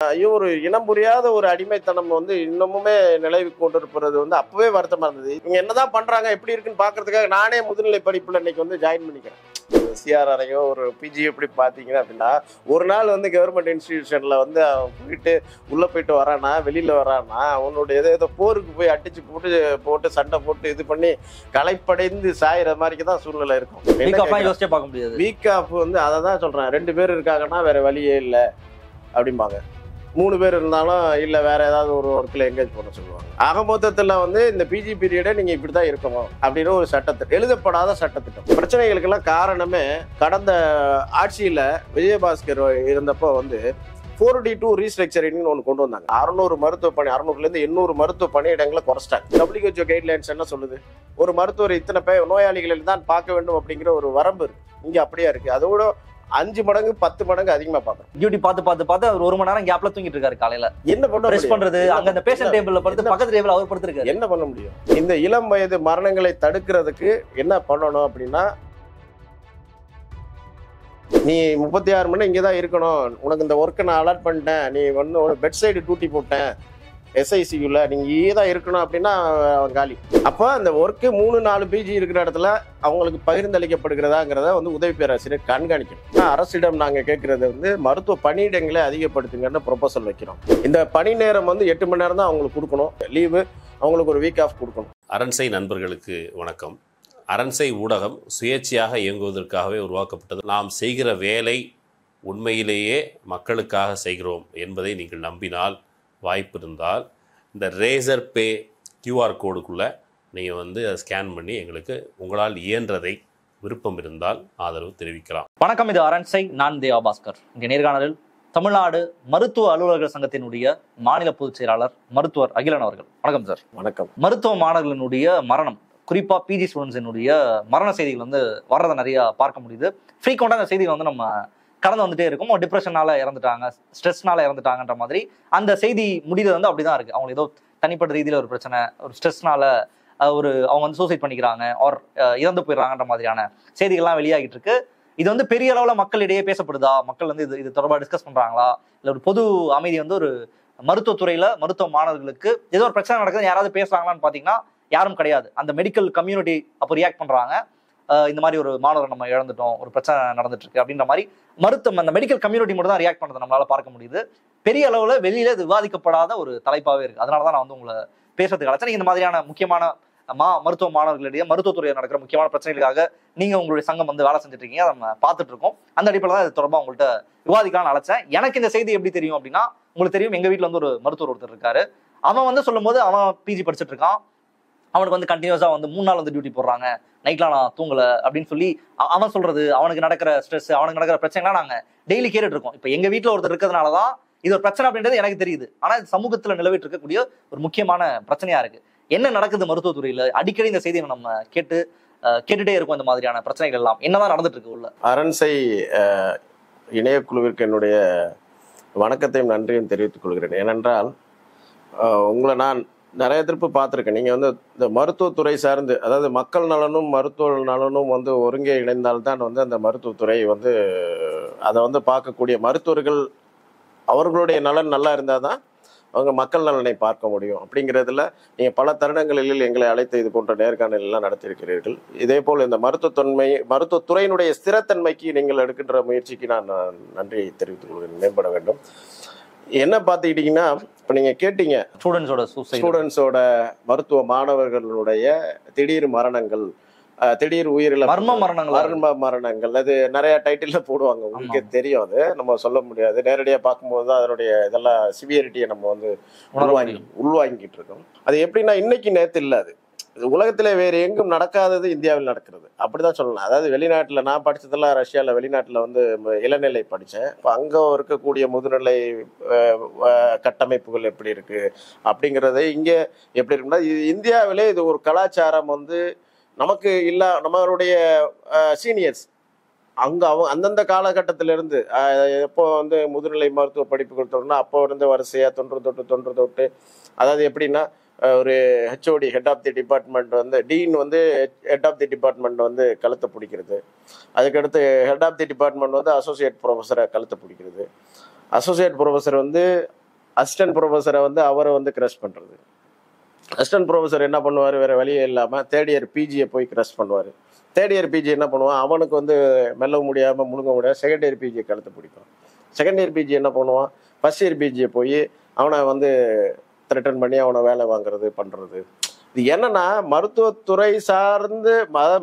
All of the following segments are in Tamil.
ஐயோ, ஒரு இனம் புரியாத ஒரு அடிமைத்தனம் இன்னமுமே நிலவி கொண்டிருப்பது அப்பவே வருத்தமா இருந்தது. இவங்க என்னதான் பண்றாங்க, எப்படி இருக்குன்னு பாக்குறதுக்காக நானே முதுநிலை படிப்புல இன்னைக்கு ஜாயின் பண்ணிக்கிறேன். சிஆர்ஆரையோ ஒரு பிஜி எப்படி பார்த்தீங்க அப்படின்னா, ஒரு நாள் கவர்மெண்ட் இன்ஸ்டிடியூஷன்ல அவன் போயிட்டு வரானா, வெளியில வரானா, அவனுடைய ஏதோ போருக்கு போய் அடிச்சு போட்டு போட்டு சண்டை போட்டு இது பண்ணி களைப்படைந்து சாயிற மாதிரிக்கு தான் சூழ்நிலை இருக்கும். வீக் ஆஃப் அதை தான் சொல்றேன். 2 பேர் இருக்காங்கன்னா வேற வழியே இல்லை அப்படிம்பாங்க. 3 பேர் இருந்தாலும் இல்லை வேற ஏதாவது ஒரு ஒர்க்கில் என்கேஜ் பண்ண சொல்லுவாங்க. ஆக மொத்தத்தில் இந்த பிஜி பீரியடை நீங்கள் இப்படி தான் இருக்கணும் அப்படின்னு ஒரு சட்டத்திட்டம், எழுதப்படாத சட்டத்திட்டம். பிரச்சனைகளுக்கெல்லாம் காரணமே கடந்த ஆட்சியில் விஜயபாஸ்கர் இருந்தப்போ 4D2 ரீஸ்ட்ரக்சரிங்னு ஒன்று கொண்டு வந்தாங்க. 600 மருத்துவ பணி, 600லேருந்து 800 மருத்துவ பணியிடங்களை குறைச்சிட்டாங்க. WHO கைட்லைன்ஸ் என்ன சொல்லுது? ஒரு மருத்துவர் இத்தனை பேர் நோயாளிகளில் தான் பார்க்க வேண்டும் அப்படிங்கிற ஒரு வரம்பு இருக்கு. இங்கே அப்படியே இருக்கு. அதோட 5 மடங்கு 10 மடங்கு அதிகமா பாக்குறோம். டியூட்டி பார்த்து அவர் 1 மணி நேரம் கேப்ல தூங்கிட்டு இருக்காரு. காலையில என்ன பண்றது? அங்க அந்த பேஷண்ட் டேபிள்ல படுத்து பக்கத்து டேபிள் அவர் படுத்திருக்காரு. என்ன பண்ண முடியும்? இந்த இளம் வயது மரணங்களை தடுக்கிறதுக்கு என்ன பண்ணணும் அப்படின்னா, நீ 36 மணி இங்கதான் இருக்கணும், உனக்கு இந்த ஒர்க்கை நான் அலாட் பண்ணிட்டேன், நீ ஒரு பெட் சைடு டியூட்டி போட்டேன் எஸ்ஐசியூல, நீங்க தான் இருக்கணும் அப்படின்னா அவன் காலி. அப்போ அந்த ஒர்க்கு 3-4 பிஜி இருக்கிற இடத்துல அவங்களுக்கு பகிர்ந்தளிக்கப்படுகிறதாங்கிறத உதவி பேராசிரியர் கண்காணிக்கணும். அரசிடம் நாங்க கேட்கறது மருத்துவ பணியிடங்களை அதிகப்படுத்துங்கன்னு ப்ரொபோசல் வைக்கிறோம். இந்த பணி நேரம் 8 மணி நேரம் தான் அவங்களுக்கு கொடுக்கணும். லீவு அவங்களுக்கு ஒரு வீக் ஆஃப் கொடுக்கணும். அரண்சை நண்பர்களுக்கு வணக்கம். அரண்சை ஊடகம் சுயேட்சையாக இயங்குவதற்காகவே உருவாக்கப்பட்டது. நாம் செய்கிற வேலை உண்மையிலேயே மக்களுக்காக செய்கிறோம் என்பதை நீங்கள் நம்பினால், வாய்ப்பு இருந்தால் இந்த ரேசர் பே QR கோடுக்குள்ளே நீங்கள் அதை ஸ்கேன் பண்ணி எங்களுக்கு உங்களால் இயன்றதை விருப்பம் இருந்தால் ஆதரவு தெரிவிக்கலாம். வணக்கம், இது அரண்சை. நான் தேவா பாஸ்கர். இங்கே நேர்காணலில் தமிழ்நாடு மருத்துவ அலுவலர்கள் சங்கத்தினுடைய மாநில பொதுச் செயலாளர் மருத்துவர் அகிலன் அவர்கள். வணக்கம் சார். வணக்கம். மருத்துவ மாணவர்களினுடைய மரணம், குறிப்பாக பிஜி ஸ்டூடெண்ட்ஸினுடைய மரண செய்திகள் வர்றதை நிறைய பார்க்க முடியுது. ஃப்ரீக்வெண்டாக அந்த செய்திகள் நம்ம கடந்து வந்துட்டே இருக்கும். டிப்ரெஷனால இறந்துட்டாங்க, ஸ்ட்ரெஸ்னால இறந்துட்டாங்கன்ற மாதிரி அந்த செய்தி முடிவு அப்படிதான் இருக்கு. அவங்க ஏதோ தனிப்பட்ட ரீதியில ஒரு பிரச்சனை, ஒரு ஸ்ட்ரெஸ்னால அவங்க சூசைட் பண்ணிக்கிறாங்க, ஆர் இறந்து போயிடுறாங்கன்ற மாதிரியான செய்திகள்லாம் வெளியாகிட்டு இருக்கு. இது பெரிய அளவுல மக்களிடையே பேசப்படுதா? மக்கள் இது தொடர்பாக டிஸ்கஸ் பண்றாங்களா? இல்ல ஒரு பொது அமைதி ஒரு மருத்துவத்துறையில மருத்துவ மாணவர்களுக்கு ஏதோ ஒரு பிரச்சனை நடக்குது, யாராவது பேசுறாங்களான்னு பாத்தீங்கன்னா யாரும் கிடையாது. அந்த மெடிக்கல் கம்யூனிட்டி அப்போ ரியாக்ட் பண்றாங்க, இந்த மாதிரி ஒரு மாணவர் நம்ம இழந்துட்டோம், ஒரு பிரச்சனை நடந்துட்டு இருக்கு அப்படின்ற மாதிரி அந்த மெடிக்கல் கம்யூனிட்டி மட்டும் தான் ரியாக்ட் பண்ணதை நம்மளால பார்க்க முடியுது. பெரிய அளவுல வெளியில இது விவாதிக்கப்படாத ஒரு தலைப்பாவே இருக்கு. அதனாலதான் நான் உங்களை பேசுறதுக்கு அழைச்சேன். இந்த மாதிரியான முக்கியமான மருத்துவ மாணவர்களிடையே மருத்துவத்துறையில் நடக்கிற முக்கியமான பிரச்சனைகளுக்காக நீங்க உங்களுடைய சங்கம் வேலை செஞ்சுட்டு இருக்கீங்க, அதை நம்ம பார்த்துட்டு இருக்கோம். அந்த அடிப்படையில் தான் இது தொடர்பாக உங்கள்கிட்ட விவாதிக்கலாம்னு அழைச்சேன். எனக்கு இந்த செய்தி எப்படி தெரியும் அப்படின்னா, உங்களுக்கு தெரியும், எங்க வீட்டுல ஒரு மருத்துவர் ஒருத்தர் இருக்காரு. அவன் சொல்லும் போது அவன் பிஜி படிச்சுட்டு இருக்கான். அவனுக்கு கண்டினியூஸா 3 நாள் டியூட்டி போடுறாங்க, நைட்லாம் நான் தூங்கல அப்படின்னு சொல்லி அவன் சொல்றது, அவனுக்கு நடக்கிற ஸ்ட்ரெஸ், அவனுக்கு நடக்கிற பிரச்சனைலாம் நாங்க டெய்லி கேட்டுட்டு இருக்கோம். இப்ப எங்க வீட்டுல ஒருத்தர் இருக்கிறதுனாலதான் இது ஒரு பிரச்சனை அப்படின்றது எனக்கு தெரியுது. ஆனா இது சமூகத்துல நிலவிட்டு இருக்கக்கூடிய ஒரு முக்கியமான பிரச்சனையா இருக்கு. என்ன நடக்குது மருத்துவத்துறையில? அடிக்கடி இந்த செய்தியை நம்ம கேட்டுட்டே இருக்கும். இந்த மாதிரியான பிரச்சனைகள் எல்லாம் என்னதான் நடந்துட்டு இருக்கு உள்ள? அரண்சை இணையக்குழுவிற்கு என்னுடைய வணக்கத்தையும் நன்றியும் தெரிவித்துக் கொள்கிறேன். ஏனென்றால் உங்களை நான் நிறைய திருப்பு பார்த்துருக்கேன். நீங்கள் இந்த மருத்துவத்துறை சார்ந்து, அதாவது மக்கள் நலனும் மருத்துவ நலனும் ஒருங்கே இணைந்தால்தான் அந்த மருத்துவத்துறை அதை பார்க்கக்கூடிய மருத்துவர்கள் அவர்களுடைய நலன் நல்லா இருந்தால் தான் அவங்க மக்கள் நலனை பார்க்க முடியும். அப்படிங்கிறதுல நீங்கள் பல தருணங்களில் எங்களை அழைத்து இது போன்ற நேர்காணலாம் நடத்தியிருக்கிறீர்கள். இதே போல் இந்த மருத்துவத்துறையினுடைய ஸ்திரத்தன்மைக்கு நீங்கள் எடுக்கின்ற முயற்சிக்கு நான் நன்றி தெரிவித்துக் கொள்கிறேன். மேம்பட வேண்டும். என்ன பார்த்துக்கிட்டீங்கன்னா, இப்போ நீங்கள் கேட்டீங்க, ஸ்டூடெண்ட்ஸோட மருத்துவ மாணவர்களுடைய திடீர் மரணங்கள், திடீர் உயிரிழப்பு, மர்ம மரணங்கள், அது நிறைய டைட்டில்ல போடுவாங்க. உங்களுக்கே தெரியும், அது நம்ம சொல்ல முடியாது. நேரடியாக பார்க்கும்போது தான் அதனுடைய இதெல்லாம் சிவியரிட்டியை நம்ம உள்வாங்கிட்டு இருக்கோம். அது எப்படின்னா, இன்னைக்கு நேற்று இல்லை, அது உலகத்திலே வேறு எங்கும் நடக்காதது இந்தியாவில் நடக்கிறது, அப்படிதான் சொல்லலாம். அதாவது வெளிநாட்டில் நான் படித்ததெல்லாம் ரஷ்யாவில் வெளிநாட்டில் இளநிலை படித்தேன். இப்போ அங்கே இருக்கக்கூடிய முதுநிலை கட்டமைப்புகள் எப்படி இருக்கு அப்படிங்கிறத இங்கே எப்படி இருக்குன்னா, இது இந்தியாவிலே இது ஒரு கலாச்சாரம் நமக்கு நம்மளுடைய சீனியர்ஸ் அங்கே அந்தந்த காலகட்டத்திலிருந்து எப்போ முதுநிலை மருத்துவ படிப்புகள் தொடர்னா அப்போ வரிசையாக தொன்று தொட்டு அதாவது எப்படின்னா, ஒரு HOD, head of the department dean head of the department கழுத்தை பிடிக்கிறது. அதுக்கடுத்து head of the department associate ப்ரொஃபஸரை கழுத்தை பிடிக்கிறது. அசோசியேட் ப்ரொஃபஸர் வந்து அசிஸ்டன்ட் ப்ரொஃபஸரை வந்து அவரை வந்து கிரஷ் பண்ணுறது. அசிஸ்டன்ட் ப்ரொஃபஸர் என்ன பண்ணுவார், வேறு வழியே இல்லாமல் தேர்ட் இயர் பிஜியை போய் கிரஷ் பண்ணுவார். தேர்ட் இயர் பிஜி என்ன பண்ணுவான், அவனுக்கு வந்து மெல்ல முடியாமல் முழுங்க முடியாது, செகண்ட் இயர் பிஜியை கழுத்து பிடிக்கும். செகண்ட் இயர் பிஜி என்ன பண்ணுவான், ஃபர்ஸ்ட் இயர் பிஜியை போய் அவனை வந்து த்ரெட்டன் பண்ணி அவனை வேலை வாங்குறது பண்ணுறது. இது என்னன்னா மருத்துவத்துறை சார்ந்து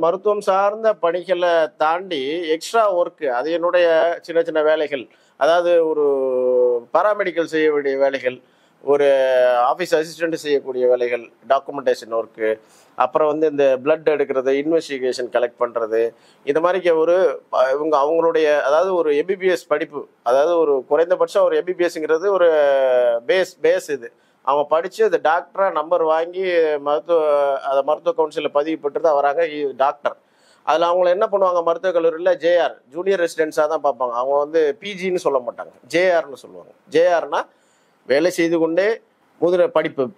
மருத்துவம் சார்ந்த பணிகளை தாண்டி எக்ஸ்ட்ரா ஒர்க்கு, அது என்னுடைய சின்ன சின்ன வேலைகள், அதாவது ஒரு பாராமெடிக்கல் செய்ய வேண்டிய வேலைகள், ஒரு ஆஃபீஸ் அசிஸ்டண்ட் செய்யக்கூடிய வேலைகள், டாக்குமெண்டேஷன் ஒர்க்கு, அப்புறம் வந்து இந்த பிளட் எடுக்கிறது, இன்வெஸ்டிகேஷன் கலெக்ட் பண்ணுறது, இந்த மாதிரி ஒரு அவங்களுடைய அதாவது ஒரு எம்பிபிஎஸ் படிப்பு, அதாவது ஒரு குறைந்தபட்சம் ஒரு எம்பிபிஎஸ்ங்கிறது ஒரு பேஸ் இது. அவங்க படித்து அந்த டாக்டராக நம்பர் வாங்கி மருத்துவ கவுன்சிலில் பதிவு பெற்று தான் வராங்க டாக்டர். அதில் அவங்கள என்ன பண்ணுவாங்க, மருத்துவக் கல்லூரியில் ஜேஆர் ஜூனியர் ரெசிடென்ஸாக தான் பார்ப்பாங்க. அவங்க வந்து பிஜின்னு சொல்ல மாட்டாங்க, ஜேஆர்னு சொல்லுவாங்க. ஜேஆர்னா வேலை செய்து கொண்டே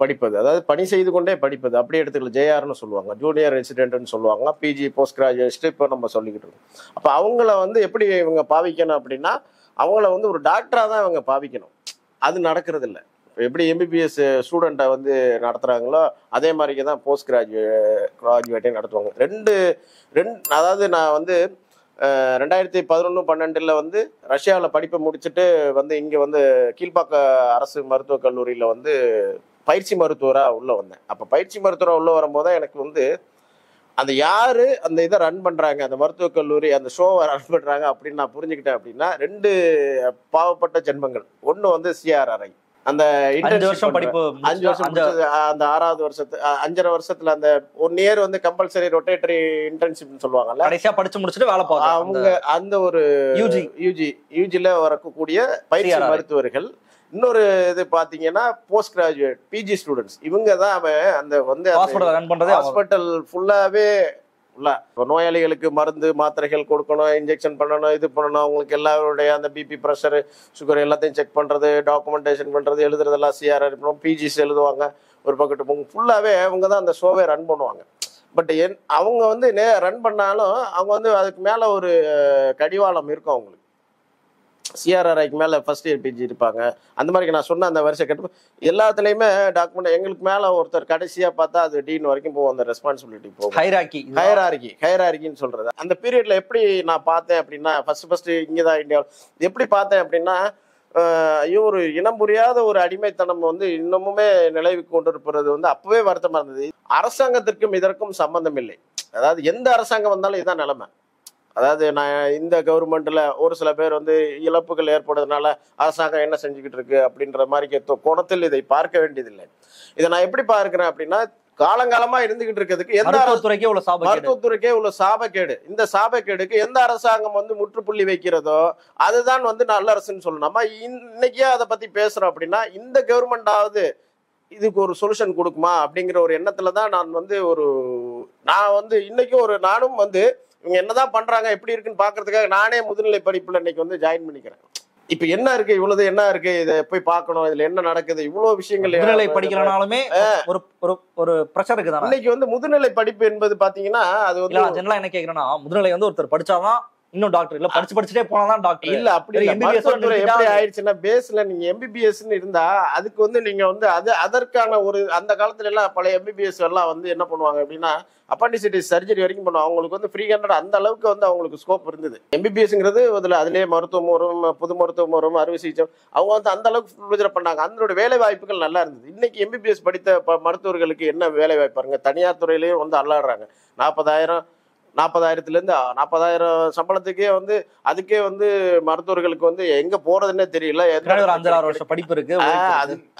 படிப்பது, அதாவது பணி செய்து கொண்டே படிப்பது, அப்படியே எடுத்துக்கலாம். ஜேஆர்னு சொல்லுவாங்க, ஜூனியர் ரெசிடென்ட்னு சொல்லுவாங்க. பிஜி போஸ்ட் கிராஜுவேட் இப்போ நம்ம சொல்லிக்கிட்டு இருக்கோம். அப்போ அவங்கள வந்து எப்படி இவங்க பாவிக்கணும் அப்படின்னா, அவங்கள வந்து ஒரு டாக்டராக தான் இவங்க பாவிக்கணும். அது நடக்கிறது இல்லை. எப்படி எம்பிபிஎஸ் ஸ்டூடெண்ட்டை வந்து நடத்துகிறாங்களோ அதே மாதிரிக்கு தான் போஸ்ட் கிராஜுவேட்டையும் நடத்துவாங்க. அதாவது நான் வந்து 2011-12 வந்து ரஷ்யாவில் படிப்பை முடிச்சுட்டு வந்து இங்கே வந்து கீழ்ப்பாக்க அரசு மருத்துவக் கல்லூரியில் வந்து பயிற்சி மருத்துவராக உள்ளே வந்தேன். அப்போ பயிற்சி மருத்துவராக உள்ளே வரும்போது தான் எனக்கு வந்து அந்த யார் அந்த இதை ரன் பண்ணுறாங்க, அந்த மருத்துவக் கல்லூரி அந்த ஷோவை ரன் பண்ணுறாங்க அப்படின்னு நான் புரிஞ்சுக்கிட்டேன். அப்படின்னா 2 பாவப்பட்ட ஜென்மங்கள். ஒன்று வந்து சிஆர்ஆர்ஐ, அந்த 5 வருஷம் படிப்பு, 5 வருஷம் அந்த 6வது வருஷத்து 5.5 வருஷத்துல அந்த 1 இயர் வந்து கம்பல்சரி ரொட்டேட்டரி இன்டர்ன்ஷிப்னு சொல்லுவாங்கல்ல, கடைசியா படிச்சு முடிச்சுட்டு வேலை பார்க்க அவங்க அந்த ஒரு யூஜில வரக்கூடிய பயிற்சி மருத்துவர்கள். இன்னொரு இது பாத்தீங்கன்னா போஸ்ட் கிராஜுவேட் பிஜி ஸ்டூடெண்ட்ஸ். இவங்க தான் அந்த வந்து ஹாஸ்பிட்டல் ஃபுல்லாவே நோயாளிகளுக்கு மருந்து மாத்திரைகள் கொடுக்கணும், இன்ஜெக்ஷன் பண்ணணும், இது பண்ணணும், அவங்களுக்கு எல்லாருடைய அந்த பிபி ப்ரெஷரு சுகர் எல்லாத்தையும் செக் பண்ணுறது, டாக்குமெண்டேஷன் பண்ணுறது, எழுதுறதெல்லாம் சிஆர்ஆர் பிஜிஸ் எழுதுவாங்க. ஒரு பக்கெட்டு ஃபுல்லாகவே அவங்க தான் அந்த ஷோவே ரன் பண்ணுவாங்க. பட் அவங்க வந்து ரன் பண்ணாலும் அவங்க வந்து அதுக்கு மேலே ஒரு கடிவாளம் இருக்கும் அவங்களுக்கு. சிஆர்ஆர்ஐக்கு மேலே ஃபர்ஸ்ட் இயர் பிஜி இருப்பாங்க. அந்த மாதிரி நான் சொன்ன அந்த வருஷம் கட்டு எல்லாத்துலேயுமே டாக்குமெண்ட் எங்களுக்கு மேலே ஒருத்தர் கடைசியாக பார்த்தா அது டீன் வரைக்கும் போகும், அந்த ரெஸ்பான்சிபிலிட்டி போகும். ஹைரார்கின்னு சொல்கிறது. அந்த பீரியடில் எப்படி நான் பார்த்தேன் அப்படின்னா, ஃபர்ஸ்ட் இங்கே தான் இந்தியாவில் எப்படி பார்த்தேன் அப்படின்னா, ஐயோ ஒரு இனம் புரியாத ஒரு அடிமைத்தனம் வந்து இன்னமுமே நிலவி கொண்டிருப்பது வந்து அப்பவே வருத்தமாக இருந்தது. அரசாங்கத்திற்கும் இதற்கும் சம்பந்தம் இல்லை. அதாவது எந்த அரசாங்கம் வந்தாலும் இதுதான் நிலைமை. அதாவது நான் இந்த கவர்மெண்ட்ல ஒரு சில பேர் வந்து இழப்புகள் ஏற்படுறதுனால அரசாங்கம் என்ன செஞ்சுக்கிட்டு இருக்கு அப்படின்ற மாதிரி கோணத்தில் இதை பார்க்க வேண்டியதில்லை. இதை நான் எப்படி பார்க்கிறேன் அப்படின்னா, காலங்காலமா இருந்துகிட்டு இருக்கிறதுக்கு மருத்துவத்துறைக்கே உள்ள சாபக்கேடு. இந்த சாபக்கேடுக்கு எந்த அரசாங்கம் வந்து முற்றுப்புள்ளி வைக்கிறதோ அதுதான் வந்து நல்ல அரசுன்னு சொல்லணும். நம்ம இன்னைக்கே அதை பத்தி பேசுறோம் அப்படின்னா, இந்த கவர்மெண்டாவது இதுக்கு ஒரு சொல்யூஷன் கொடுக்குமா அப்படிங்கிற ஒரு எண்ணத்துல தான் நான் வந்து இன்னைக்கும் நானும் வந்து இவங்க என்னதான் பண்றாங்க எப்படி இருக்குன்னு பாக்குறதுக்காக நானே முதுநிலை படிப்புல இன்னைக்கு வந்து ஜாயின் பண்ணிக்கிறேன். இப்ப என்ன இருக்கு, இவ்வளவு என்ன இருக்கு, இதை போய் பார்க்கணும், இதுல என்ன நடக்குது, இவ்வளவு விஷயங்கள். முதுநிலை படிக்கிறனாலுமே ஒரு பிரஷர் இருக்குதான். இன்னைக்கு வந்து முதுநிலை படிப்பு என்பது பாத்தீங்கன்னா, அது வந்து ஜெனரலா என்ன கேக்குறேன்னா, முதுநிலை வந்து ஒருத்தர் படிச்சாதான் இன்னும் டாக்டர், இல்ல படிச்சுட்டே போனாதான் டாக்டர். இல்ல அப்படி மருத்துவத்துறை எப்படி ஆயிடுச்சுன்னா, பேஸ்ல நீங்க எம்பிபிஎஸ்ன்னு இருந்தா அதுக்கு வந்து நீங்க வந்து அதற்கான ஒரு அந்த காலத்துல எல்லாம் பழைய எம்பிபிஎஸ் எல்லாம் வந்து என்ன பண்ணுவாங்க அப்படின்னா, அப்பண்டிசிட்டிஸ் சர்ஜரி வரைக்கும் பண்ணுவாங்க. அவங்களுக்கு வந்து 300 அந்த அளவுக்கு வந்து அவங்களுக்கு ஸ்கோப் இருந்தது. எம்பிபிஎஸ்ங்கிறது அதுலயே மருத்துவம் வரும், பொது மருத்துவம் வரும், அறுவை சிகிச்சை, அவங்க வந்து அந்த அளவுக்கு பண்ணாங்க. அதனோட வேலை வாய்ப்புகள் நல்லா இருந்தது. இன்னைக்கு எம்பிபிஎஸ் படித்த மருத்துவர்களுக்கு என்ன வேலை வாய்ப்பு பாருங்க. தனியார் துறையிலேயே வந்து அல்லாடுறாங்க. 40,000 சம்பளத்துக்கே வந்து அதுக்கே வந்து மருத்துவர்களுக்கு வந்து எங்க போறதுன்னே தெரியல. 5-6 வருஷம் படிப்பு இருக்கு,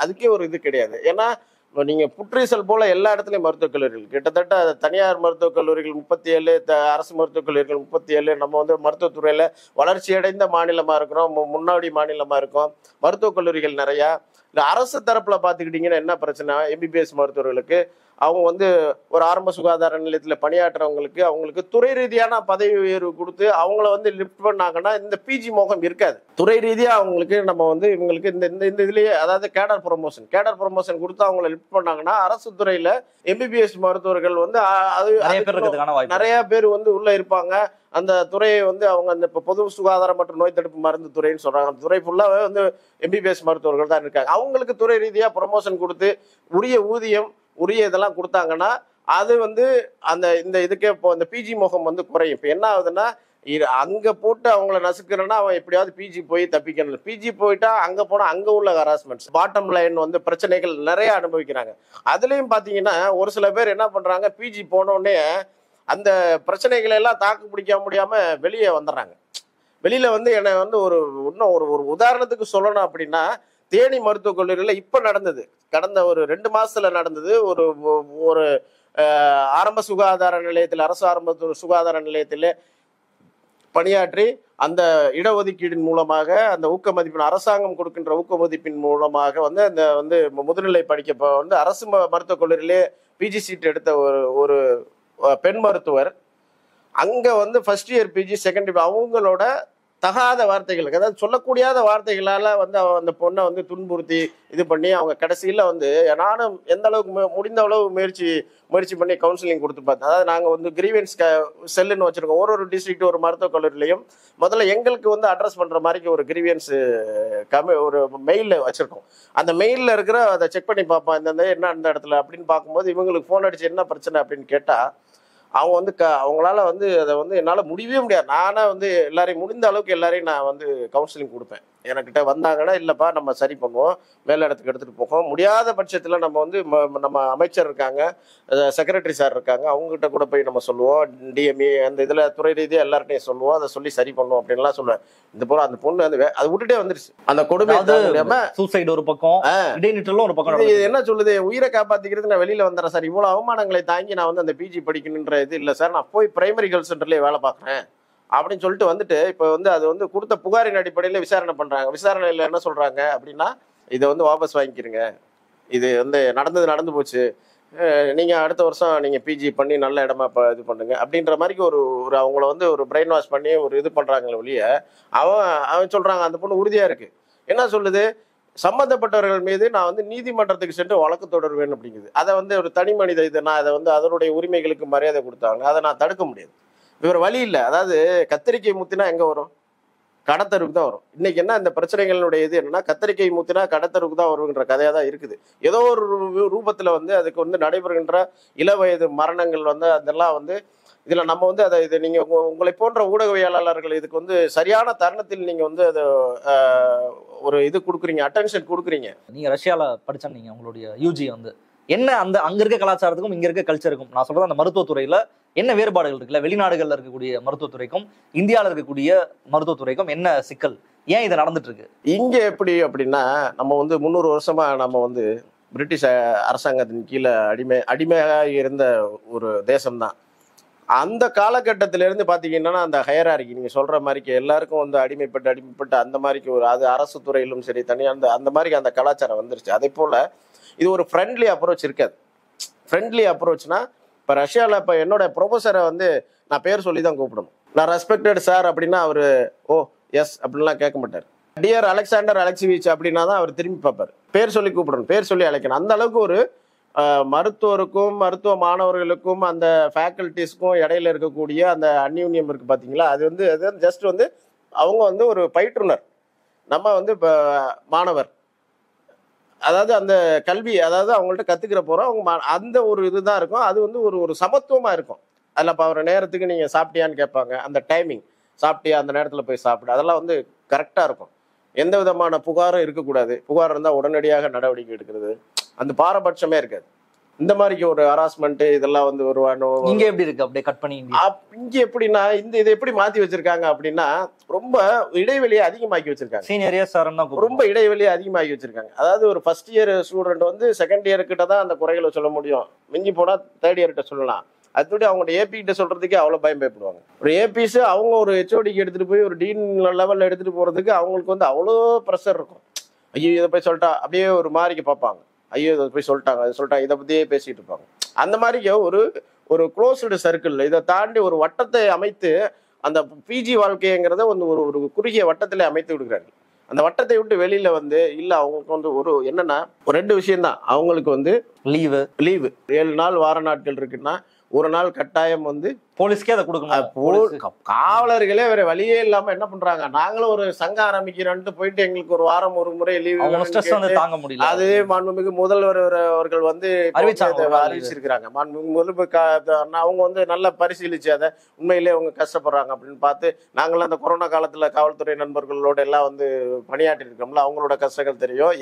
அதுக்கே ஒரு இது கிடையாது. ஏன்னா நீங்க புற்றீசல் போல எல்லா இடத்துலயும் மருத்துவக் கல்லூரிகள், கிட்டத்தட்ட தனியார் மருத்துவக் கல்லூரிகள் 37, அரசு மருத்துவக் கல்லூரிகள் 37. நம்ம வந்து மருத்துவத்துறையில வளர்ச்சி அடைந்த மாநிலமா இருக்கிறோம், முன்னாடி மாநிலமா இருக்கோம். மருத்துவக் கல்லூரிகள் நிறையா. இந்த அரசு தரப்புல பாத்துக்கிட்டீங்கன்னா என்ன பிரச்சனை, எம்பிபிஎஸ் மருத்துவர்களுக்கு அவங்க வந்து ஒரு ஆரம்ப சுகாதார நிலையத்தில் பணியாற்றுறவங்களுக்கு அவங்களுக்கு துறை ரீதியான பதவி உயர்வு கொடுத்து அவங்கள வந்து லிஃப்ட் பண்ணாங்கன்னா இந்த பிஜி மோகம் இருக்காது. துறை ரீதியாக அவங்களுக்கு நம்ம வந்து இவங்களுக்கு இந்த இந்த இதுலேயே அதாவது கேடர் ப்ரொமோஷன் கொடுத்து அவங்கள லிஃப்ட் பண்ணாங்கன்னா அரசு துறையில் எம்பிபிஎஸ் மருத்துவர்கள் வந்து நிறைய பேர் வந்து உள்ள இருப்பாங்க. அந்த துறையை வந்து அவங்க அந்த இப்போ பொது சுகாதாரம் மற்றும் நோய் தடுப்பு மருந்து துறைன்னு சொல்றாங்க. அந்த துறை ஃபுல்லாகவே வந்து எம்பிபிஎஸ் மருத்துவர்கள் தான் இருக்காங்க. அவங்களுக்கு துறை ரீதியாக ப்ரொமோஷன் கொடுத்து உரிய ஊதியம் உரிய இதெல்லாம் கொடுத்தாங்கன்னா அது வந்து அந்த இந்த இதுக்கே இப்போ இந்த பிஜி முகம் வந்து குறையும். இப்போ என்ன ஆகுதுன்னா அங்கே போட்டு அவங்கள நசுக்கிறேன்னா அவன் எப்படியாவது பிஜி போய் தப்பிக்கணும். பிஜி போயிட்டா அங்கே போனால் அங்கே உள்ள ஹராஸ்மெண்ட்ஸ் பாட்டம் லைன் வந்து பிரச்சனைகள் நிறைய அனுபவிக்கிறாங்க. அதுலேயும் பார்த்தீங்கன்னா ஒரு சில பேர் என்ன பண்ணுறாங்க, பிஜி போனோடனே அந்த பிரச்சனைகளை எல்லாம் தாக்கு பிடிக்க முடியாமல் வெளியே வந்துடுறாங்க. வெளியில் வந்து என்னை வந்து இன்னும் ஒரு உதாரணத்துக்கு சொல்லணும் அப்படின்னா, தேனி மருத்துவக் கல்லூரியில் இப்போ நடந்தது, கடந்த ஒரு 2 மாசத்துல நடந்தது. ஒரு ஆரம்ப சுகாதார நிலையத்தில், அரசு ஆரம்ப சுகாதார நிலையத்தில் பணியாற்றி அந்த இடஒதுக்கீடின் மூலமாக அந்த ஊக்க மதிப்பெண் அரசாங்கம் கொடுக்கின்ற ஊக்க மதிப்பின் மூலமாக வந்து அந்த வந்து முதுநிலை படிக்க வந்து அரசு மருத்துவக் கல்லூரியிலே பிஜி சீட் எடுத்த ஒரு பெண் மருத்துவர் அங்கே வந்து first year PG second year அவங்களோட தகாத வார்த்தைகள், அதாவது சொல்லக்கூடியாத வார்த்தைகளால் வந்து அந்த பொண்ணை வந்து துன்புறுத்தி இது பண்ணி அவங்க கடைசியில் வந்து நானும் எந்த அளவுக்கு முடிந்த அளவு முயற்சி பண்ணி கவுன்சிலிங் கொடுத்து பார்த்தேன். அதாவது நாங்கள் வந்து கிரீவன்ஸ் செல்லுன்னு வச்சுருக்கோம். ஒரு டிஸ்ட்ரிக்ட் ஒரு மருத்துவக் கல்லூரிலையும் முதல்ல எங்களுக்கு வந்து அட்ரஸ் பண்ணுற மாதிரி ஒரு கிரீவன்ஸ் ஒரு மெயிலில் வச்சுருக்கோம். அந்த மெயிலில் இருக்கிற அதை செக் பண்ணி பார்ப்போம் இந்த என்ன இந்த இடத்துல அப்படின்னு பார்க்கும்போது இவங்களுக்கு ஃபோன் அடிச்சு என்ன பிரச்சனை அப்படின்னு கேட்டால் அவங்க வந்து அவங்களால வந்து அதை வந்து என்னால் முடியவே முடியாது. நானே வந்து எல்லாரையும் முடிந்த அளவுக்கு எல்லாரையும் நான் வந்து கவுன்சிலிங் கொடுப்பேன். எனக்கிட்ட வந்தாங்கன்னா இல்லைப்பா நம்ம சரி பண்ணுவோம், மேல் இடத்துக்கு எடுத்துகிட்டு போவோம். முடியாத பட்சத்தில் நம்ம வந்து நம்ம அமைச்சர் இருக்காங்க, செக்ரட்டரி சார் இருக்காங்க, அவங்ககிட்ட கூட போய் நம்ம சொல்லுவோம். டிஎம்இ அந்த இதில் துறை ரீதியாக எல்லார்ட்டையும் சொல்லுவோம், அதை சொல்லி சரி பண்ணுவோம் அப்படின்லாம் சொல்லுவேன். இந்த போல அந்த பொண்ணு வந்து அதை விட்டுட்டே வந்துருச்சு. அந்த கொடுமை சூசைடு ஒரு பக்கம், இடைநிற்றலும் ஒரு பக்கம். என்ன சொல்லுது, உயிரை காப்பாற்றிக்கிறது நான் வெளியில் வந்துடுறேன் சார், இவ்வளோ அவமானங்களை தாங்கி நான் வந்து அந்த பிஜி படிக்கணுன்ற இது இல்லை சார், நான் போய் பிரைமரி ஹெல்த் சென்டர்லேயே வேலை பார்க்குறேன் அப்படின்னு சொல்லிட்டு வந்துட்டு இப்போ வந்து அது வந்து கொடுத்த புகாரின் அடிப்படையில் விசாரணை பண்ணுறாங்க. விசாரணையில் என்ன சொல்கிறாங்க அப்படின்னா, இதை வந்து வாபஸ் வாங்கிக்கிறங்க, இது வந்து நடந்து போச்சு, நீங்கள் அடுத்த வருஷம் நீங்கள் பிஜி பண்ணி நல்ல இடமா இது பண்ணுங்க அப்படின்ற மாதிரி ஒரு அவங்கள வந்து ஒரு பிரெயின் வாஷ் பண்ணி ஒரு இது பண்ணுறாங்களே ஒழிய அவன் சொல்கிறாங்க. அந்த பொண்ணு உறுதியாக இருக்குது. என்ன சொல்லுது, சம்பந்தப்பட்டவர்கள் மீது நான் வந்து நீதிமன்றத்துக்கு சென்று வழக்கு தொடருவேன் அப்படிங்குது. அதை வந்து ஒரு தனி மனித இது, நான் அதை வந்து அதனுடைய உரிமைகளுக்கு மரியாதை கொடுத்தாங்க, அதை நான் தடுக்க முடியாது. இவர் வழி இல்லை. அதாவது கத்திரிக்கை முத்தினா எங்கே வரும், கடத்தருக்கு தான் வரும். இன்னைக்கு என்ன இந்த பிரச்சனைகளுடைய இது என்னன்னா, கத்திரிக்கை முத்தினா கடத்தருக்கு தான் வருகின்ற கதையாக தான் இருக்குது. ஏதோ ஒரு ரூபத்தில் வந்து அதுக்கு வந்து நடைபெறுகின்ற இளவயது மரணங்கள் வந்து அதெல்லாம் வந்து இதில் நம்ம வந்து அதை இது நீங்கள் உங்களை போன்ற ஊடகவியலாளர்கள் இதுக்கு வந்து சரியான தருணத்தில் நீங்கள் வந்து அதை ஒரு இது கொடுக்குறீங்க, அட்டென்ஷன் கொடுக்குறீங்க. நீங்கள் ரஷ்யாவில் படித்தா நீங்கள் உங்களுடைய யூஜி வந்து என்ன அந்த அங்கே இருக்க கலாச்சாரத்துக்கும் இங்கே இருக்க கல்ச்சருக்கும், நான் சொல்கிறது அந்த மருத்துவத்துறையில் என்ன வேறுபாடுகள் இருக்குல்ல, வெளிநாடுகளில் இருக்கக்கூடிய மருத்துவத்துறைக்கும் இந்தியாவில் இருக்கக்கூடிய மருத்துவத்துறைக்கும் என்ன சிக்கல், ஏன் இது நடந்துட்டு இருக்கு இங்கே எப்படி அப்படின்னா, நம்ம வந்து 300 வருஷமா நம்ம வந்து பிரிட்டிஷ் அரசாங்கத்தின் கீழே அடிமையாக இருந்த ஒரு தேசம்தான். அந்த காலகட்டத்திலேருந்து பார்த்தீங்கன்னா அந்த ஹையரார்கி நீங்கள் சொல்கிற மாதிரிக்கு எல்லாருக்கும் வந்து அடிமைப்பட்டு அந்த மாதிரிக்கு ஒரு அது அரசு துறையிலும் சரி தனியாக அந்த மாதிரி அந்த கலாச்சாரம் வந்துருச்சு. அதே போல் இது ஒரு ஃப்ரெண்ட்லி அப்ரோச் இருக்காது. ஃப்ரெண்ட்லி அப்ரோச்னா இப்போ ரஷ்யாவில் இப்போ என்னோட ப்ரொஃபஸரை வந்து நான் பேர் சொல்லி தான் கூப்பிடணும். நான் ரெஸ்பெக்டட் சார் அப்படின்னா அவர் ஓ எஸ் அப்படின்லாம் கேட்க மாட்டார். டியர் அலெக்சாண்டர் அலெக்சிவிச் அப்படின்னா தான் அவர் திரும்பி பார்ப்பார். பேர் சொல்லி கூப்பிடணும், பேர் சொல்லி அழைக்கணும். அந்த அளவுக்கு ஒரு மருத்துவருக்கும் மருத்துவ மாணவர்களுக்கும் அந்த ஃபேக்கல்டிஸ்க்கும் இடையில இருக்கக்கூடிய அந்த அந்யூன்யம் இருக்குது பார்த்தீங்களா, அது வந்து ஜஸ்ட் வந்து அவங்க வந்து ஒரு பயிற்றுனர், நம்ம வந்து இப்போ மாணவர், அதாவது அந்த கல்வி அதாவது அவங்கள்ட்ட கற்றுக்கிற போகிறோம் அவங்க அந்த ஒரு இதுதான் இருக்கும். அது வந்து ஒரு சமத்துவமாக இருக்கும். அதில் இப்போ அவர் நேரத்துக்கு நீங்கள் சாப்பிட்டியான்னு கேட்பாங்க, அந்த டைமிங் சாப்பிட்டியா அந்த நேரத்தில் போய் சாப்பிடு, அதெல்லாம் வந்து கரெக்டாக இருக்கும். எந்த விதமான புகாரும் இருக்கக்கூடாது. புகார் இருந்தால் உடனடியாக நடவடிக்கை எடுக்கிறது, அந்த பாரபட்சமே இருக்காது. இந்த மாதிரி ஒரு ஹராஸ்மெண்ட் இதெல்லாம் வந்து இங்க எப்படி இருக்கு அப்படியே கட் பண்ணி இங்க எப்படின்னா இதை எப்படி மாத்தி வச்சிருக்காங்க அப்படின்னா, ரொம்ப இடைவெளியை அதிகமாக்கி வச்சிருக்காங்க. சீனியர் சார் ரொம்ப இடைவெளியை அதிகமாக்கி வச்சிருக்காங்க. அதாவது ஒரு ஃபர்ஸ்ட் இயர் ஸ்டூடெண்ட் வந்து செகண்ட் இயர் கிட்ட தான் அந்த குறைகளை சொல்ல முடியும், மிஞ்சி போனா தேர்ட் இயர் கிட்ட சொல்லலாம். அதுபடி அவங்களோட ஏபி கிட்ட சொல்றதுக்கே அவ்வளவு பயப்படுவாங்க. ஒரு ஏபிஸ் அவங்க ஒரு ஹெச்ஓடிக்கு எடுத்துட்டு போய் ஒரு டீன் லெவல்ல எடுத்துட்டு போறதுக்கு அவங்களுக்கு வந்து அவ்வளோ ப்ரெஷர் இருக்கும். ஐயோ இதை போய் சொல்லிட்டா அப்படியே ஒரு மாதிரிக்கு பார்ப்பாங்க. ஐயோ இதை போய் சொல்லிட்டாங்க இதை பற்றியே பேசிகிட்டு இருப்பாங்க. அந்த மாதிரி ஒரு ஒரு க்ளோஸ்டு சர்க்கிள், இதை தாண்டி ஒரு வட்டத்தை அமைத்து அந்த பிஜி வாழ்க்கைங்கிறத வந்து ஒரு ஒரு குறுகிய வட்டத்தில் அமைத்து விடுகிறார்கள். அந்த வட்டத்தை விட்டு வெளியில வந்து இல்லை அவங்களுக்கு வந்து ஒரு என்னன்னா ஒரு 2 விஷயம்தான். அவங்களுக்கு வந்து லீவு 7 நாள் வார நாட்கள் இருக்குன்னா ஒரு நாள் கட்டாயம் வந்து போலீஸ்க்கே அதை கொடுக்கணும். காவலர்களே வேற வழியே இல்லாம என்ன பண்றாங்க, நாங்களும் ஒரு சங்கம் ஆரம்பிக்கிறோம்னு போயிட்டு எங்களுக்கு ஒரு வாரம் ஒரு முறை லீவு தாங்க முடியல. அது மாண்புமிகு முதல்வர் அவர்கள் வந்து அறிவிச்சிருக்கிறாங்க. மாண்புமிகு முதல்வர் அவங்க வந்து நல்லா பரிசீலிச்சு அதை உண்மையிலே அவங்க கஷ்டப்படுறாங்க அப்படின்னு பார்த்து நாங்களும் அந்த கொரோனா காலத்துல காவல்துறை நண்பர்களோட எல்லாம் வந்து பணியாற்றி இருக்கோம்ல, அவங்களோட கஷ்டங்கள் தெரியும்,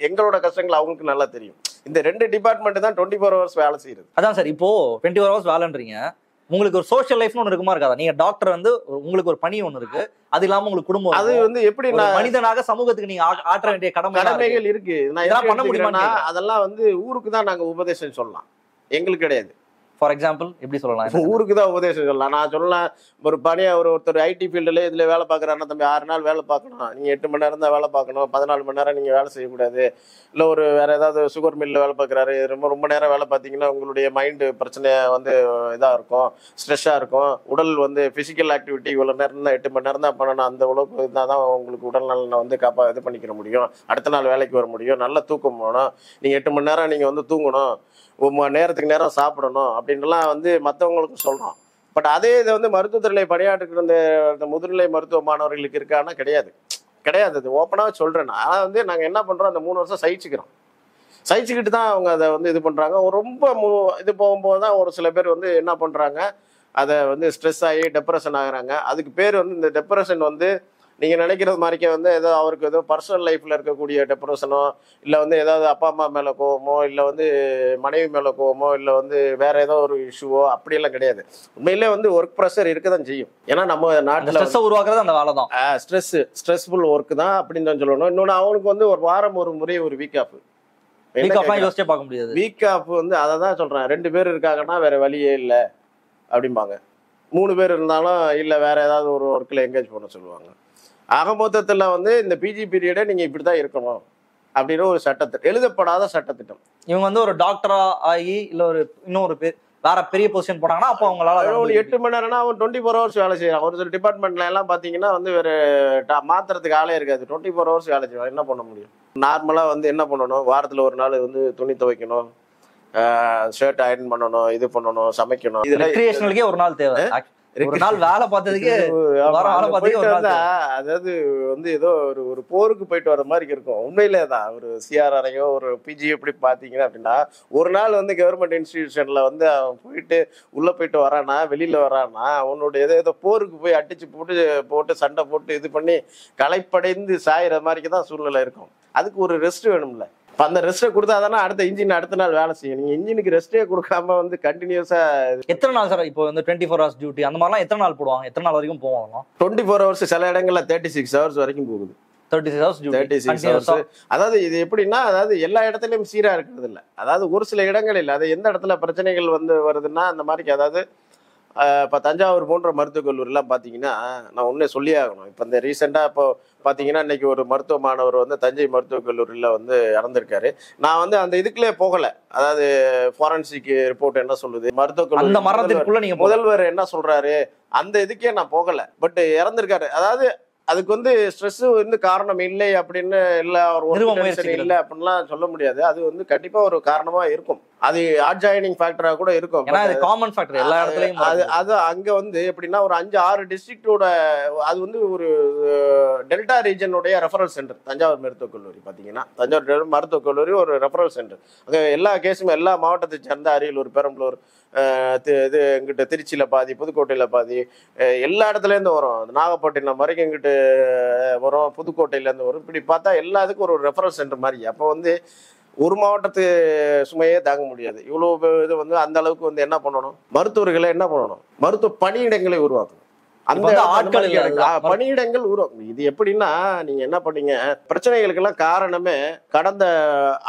எங்களோட கஷ்டங்கள் அவங்களுக்கு நல்லா தெரியும். இந்த 2 டிபார்ட்மெண்ட் தான் 24 hours வேலை செய்யுது. அதான் சார், இப்போ 24 hours வேலைன்றீங்க, உங்களுக்கு ஒரு சோஷியல் லைஃப்னு ஒன்று இருக்குமா இருக்காதா? நீங்க டாக்டர் வந்து உங்களுக்கு ஒரு பணி ஒன்று இருக்கு, அது இல்லாம உங்களுக்கு குடும்பம், அது வந்து எப்படி மனிதனாக சமூகத்துக்கு நீங்க ஆற்ற வேண்டிய கடமைகள் இருக்கு. நான் பண்ண முடியுமா? அதெல்லாம் வந்து ஊருக்கு தான் நாங்க உபதேசம் சொல்லலாம், எங்களுக்கு கிடையாது. ஃபார் எக்ஸாம்பிள் எப்படி சொல்லலாம்? ஊருக்கு தான் உபதேசம் சொல்லலாம். நான் சொல்லலாம் ஒரு பணியா ஒருத்தர் ஐடி ஃபீல்டுல இதுல வேலை பார்க்குறாருன்னா, தம்பி 6 நாள் வேலை பார்க்கணும், நீங்க 8 மணி நேரம் தான் வேலை பார்க்கணும், 14 மணி நேரம் நீங்க வேலை செய்யக்கூடாது. இல்லை ஒரு வேற ஏதாவது சுகர் மில்ல வேலை பார்க்குறாரு, ரொம்ப நேரம் வேலை பார்த்தீங்கன்னா உங்களுடைய மைண்டு பிரச்சனை வந்து இதாக இருக்கும், ஸ்ட்ரெஸ்ஸாக இருக்கும். உடல் வந்து பிசிக்கல் ஆக்டிவிட்டி இவ்வளோ நேரம் தான் 8 மணி நேரம் தான் பண்ணணும், அந்த உழப்பு இருந்தால் தான் உங்களுக்கு உடல் நலனை வந்து இது பண்ணிக்கிற முடியும், அடுத்த நாள் வேலைக்கு வர முடியும், நல்ல தூக்கம் போகணும், நீங்கள் 8 மணி நேரம் நீங்கள் வந்து தூங்கணும், நேரத்துக்கு நேரம் சாப்பிடணும் அப்படின்லாம் வந்து மற்றவங்களுக்கு சொல்கிறோம். பட் அதே இதை வந்து மருத்துவத்துறையில் பணியாற்றுக்கிற இந்த முதுநிலை மருத்துவ மாணவர்களுக்கு இருக்கான்னா கிடையாது. அது ஓப்பனாக சொல்கிறேன். ஆனால் வந்து நாங்கள் என்ன பண்ணுறோம், அந்த 3 வருஷம் சகிச்சுக்கிட்டு தான் அவங்க அதை வந்து இது பண்ணுறாங்க. ரொம்ப இது போகும்போது தான் ஒரு சில பேர் வந்து என்ன பண்ணுறாங்க, அதை வந்து ஸ்ட்ரெஸ் ஆகி டெப்ரெஷன் ஆகுறாங்க. அதுக்கு பேர் வந்து இந்த டெப்ரெஷன் வந்து நீங்கள் நினைக்கிறது மாதிரிக்கே வந்து ஏதோ அவருக்கு ஏதோ பர்சனல் லைஃப்பில் இருக்கக்கூடிய டெப்ரெஷனோ, இல்லை வந்து ஏதாவது அப்பா அம்மா மேலே கோவமோ, இல்லை வந்து மனைவி மேலே கோவமோ, இல்லை வந்து வேற ஏதோ ஒரு இஷ்யூவோ அப்படியெல்லாம் கிடையாது. உண்மையிலே வந்து ஒர்க் ப்ரெஷர் இருக்க தான் செய்யும். ஏன்னா நம்ம நாட்டில் உருவாக்குறது அந்த வேலை தான், ஸ்ட்ரெஸ்ஃபுல் ஒர்க் தான் அப்படின்னு தான் சொல்லணும். இன்னொன்று அவனுக்கு வந்து ஒரு வாரம் ஒரு முறை ஒரு வீக் ஆஃப் பார்க்க முடியாது. வீக் ஆஃப் வந்து அதை தான் சொல்கிறேன். 2 பேர் இருக்காங்கன்னா வேற வழியே இல்லை அப்படிம்பாங்க. 3 பேர் இருந்தாலும் இல்லை வேற ஏதாவது ஒரு ஒர்க்கில் என்கேஜ் பண்ண சொல்லுவாங்க. ஆக மொத்தத்தில் வந்து இந்த பிஜி பீரியடை நீங்கள் இப்படி தான் இருக்கணும் அப்படின்னு ஒரு எழுதப்படாத சட்டத்திட்டம். இவங்க வந்து ஒரு டாக்டரா ஆகி இல்லை ஒரு இன்னொரு வேற பெரிய பொசிஷன் போனாங்கன்னா அப்போ அவங்களால 8 மணி நேரம்னா அவன் 24 hours வேலை செய்யறான். ஒரு சில டிபார்ட்மெண்ட்ல எல்லாம் பார்த்தீங்கன்னா வந்து வேறு மாத்திரத்துக்கு ஆளே இருக்காது, 24 hours வேலை செய்வான். என்ன பண்ண முடியும்? நார்மலாக வந்து என்ன பண்ணணும், வாரத்தில் ஒரு நாள் வந்து துணி துவைக்கணும், ஷர்ட் அயர்ன் பண்ணணும், இது பண்ணணும், சமைக்கணும். இதுல ஒரு நாள் தேவை. ஒரு நாள் வேலை பார்த்ததுக்கு அதாவது வந்து ஏதோ ஒரு போருக்கு போயிட்டு வர மாதிரி இருக்கும். உண்மையிலே தான் ஒரு சிஆர்ஆரையோ ஒரு பிஜி எப்படி பார்த்தீங்கன்னா அப்படின்னா, ஒரு நாள் வந்து கவர்மெண்ட் இன்ஸ்டிடியூஷன்ல வந்து அவன் போயிட்டு வரானா, வெளியில வரானா, அவனோட ஏதோ போருக்கு போய் அடிச்சு போட்டு சண்டை போட்டு இது பண்ணி களைப்படைந்து சாயிற மாதிரிக்கு தான் சூழ்நிலை இருக்கும். அதுக்கு ஒரு ரெஸ்ட் வேணும்ல. இப்போ அந்த ரெஸ்ட்டை கொடுத்தா தானே அடுத்த நாள் வேலை செய்யும். நீங்கள் இன்ஜினுக்கு ரெஸ்ட்டே கொடுக்காம வந்து கண்டினியூஸாக எத்தனை நாள் சார் இப்போ வந்து 24 hours டியூட்டி அந்த மாதிரிலாம் எத்தனை நாள் போடுவாங்க? எத்தனை நாள் வரைக்கும் போவாங்க? 24 hours, சில இடங்கள்ல 36 hours வரைக்கும் போகுது. 36 hours. அதாவது இது எப்படின்னா, அதாவது எல்லா இடத்துலையும் சீராக இருக்கிறது இல்லை. அதாவது ஒரு சில இடங்களில் அது எந்த இடத்துல பிரச்சனைகள் வந்து வருதுன்னா அந்த மாதிரிக்கு, அதாவது இப்போ தஞ்சாவூர் போன்ற மருத்துவக் கல்லூரிலாம் பார்த்தீங்கன்னா, நான் ஒன்றே சொல்லியே ஆகணும். இப்போ இந்த ரீசெண்டாக இப்போ பார்த்தீங்கன்னா இன்னைக்கு ஒரு மருத்துவ மாணவர் வந்து தஞ்சை மருத்துவக் கல்லூரியில் வந்து இறந்துருக்காரு. நான் வந்து அந்த இதுக்குள்ளே போகலை. அதாவது ஃபாரன்சிக் ரிப்போர்ட் என்ன சொல்லுது, மருத்துவக் கல்லூரி முதல்வர் என்ன சொல்றாரு, அந்த இதுக்கே நான் போகலை. பட் இறந்துருக்காரு. அதாவது அதுக்கு வந்து ஸ்ட்ரெஸ் வந்து காரணம் இல்லை அப்படின்னு இல்லை, ஒரு இல்லை அப்படின்லாம் சொல்ல முடியாது. அது வந்து கண்டிப்பா ஒரு காரணமா இருக்கும். அது அட்ஜாயினிங் ஃபேக்டரா கூட இருக்கும். காமன் ஃபேக்டர் எல்லா இடத்துலயும். அது அங்க வந்து எப்படின்னா ஒரு 5-6 டிஸ்ட்ரிக்டோட, அது வந்து ஒரு டெல்டா ரீஜனுடைய ரெஃபரல் சென்டர். தஞ்சாவூர் மருத்துவக் கல்லூரி பார்த்தீங்கன்னா, தஞ்சாவூர் மருத்துவக் கல்லூரி ஒரு ரெஃபரல் சென்டர். அங்கே எல்லா கேஸுமே எல்லா மாவட்டத்தை சேர்ந்த, அரியலூர், பெரம்பலூர், இது எங்கிட்ட திருச்சியில் பாதி, புதுக்கோட்டையில் பாதி, எல்லா இடத்துலேருந்து வரும். நாகப்பட்டினம் வரைக்கும் எங்கிட்ட வரும், புதுக்கோட்டையிலேருந்து வரும். இப்படி பார்த்தா எல்லாத்துக்கும் ஒரு ரெஃபரல் சென்டர் மாதிரி. அப்போ வந்து ஒரு மாவட்டத்து சுமையே தாங்க முடியாது. இவ்வளோ இது வந்து அந்த அளவுக்கு வந்து என்ன பண்ணணும், மருத்துவர்களை என்ன பண்ணணும், மருத்துவ பணியிடங்களை உருவாக்கணும். அந்த ஆட்கள் பணியிடங்கள் உருவாக்கணும். இது எப்படின்னா, நீங்க என்ன பண்ணீங்க, பிரச்சனைகளுக்கெல்லாம் காரணமே கடந்த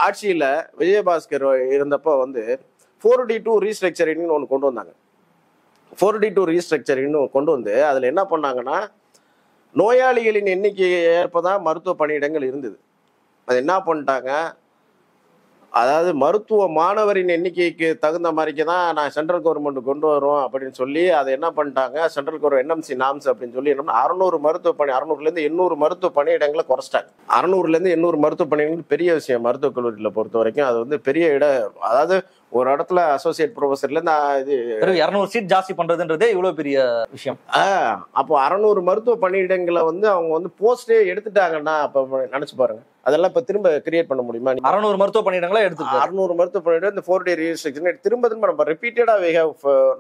ஆட்சியில விஜயபாஸ்கர் இருந்தப்போ வந்து 4D2 ரீஸ்ட்ரக்சரிங்னு ஒன்று கொண்டு வந்தாங்க. 4D2 ரீஸ்ட்ரக்சரிங்னு கொண்டு வந்து அதில் என்ன பண்ணாங்கன்னா, நோயாளிகளின் எண்ணிக்கையை ஏற்பதான் மருத்துவ பணியிடங்கள் இருந்தது. அது என்ன பண்ணிட்டாங்க, அதாவது மருத்துவ மாணவரின் எண்ணிக்கைக்கு தகுந்த மாதிரிக்கு தான் நான் சென்ட்ரல் கவர்மெண்ட் கொண்டு வரோம் அப்படின்னு சொல்லி அதை என்ன பண்ணிட்டாங்க, சென்ட்ரல் கவர்மெண்ட் என்எம்சி நாம்ஸ் அப்படின்னு சொல்லி என்ன 600 மருத்துவ பணி 600லேருந்து 800 மருத்துவ பணியிடங்களை குறைச்சிட்டாங்க. 600லேருந்து 800 மருத்துவ பணிகள் பெரிய விஷயம். மருத்துவக் கல்லூரியில் பொறுத்த வரைக்கும் அது வந்து பெரிய அதாவது ஒரு இடத்துல அசோசியேட் ப்ரொஃபஸர்லேருந்து இது 200 சீட் ஜாஸ்தி பண்றதுன்றதே இவ்வளவு பெரிய விஷயம். அப்போ 600 மருத்துவ பணியிடங்களை வந்து அவங்க வந்து போஸ்டே எடுத்துட்டாங்கன்னா அப்போ நினைச்சு பாருங்க, அதெல்லாம் இப்போ திரும்ப கிரியேட் பண்ண முடியுமா? 600 மருத்துவ பணியிடங்களை எடுத்து 600 மருத்துவ பணியிடம் இந்த 4 day ரெஸ்ட்ரிக்ஷன் திரும்ப நம்ம ரிப்பீட்டடா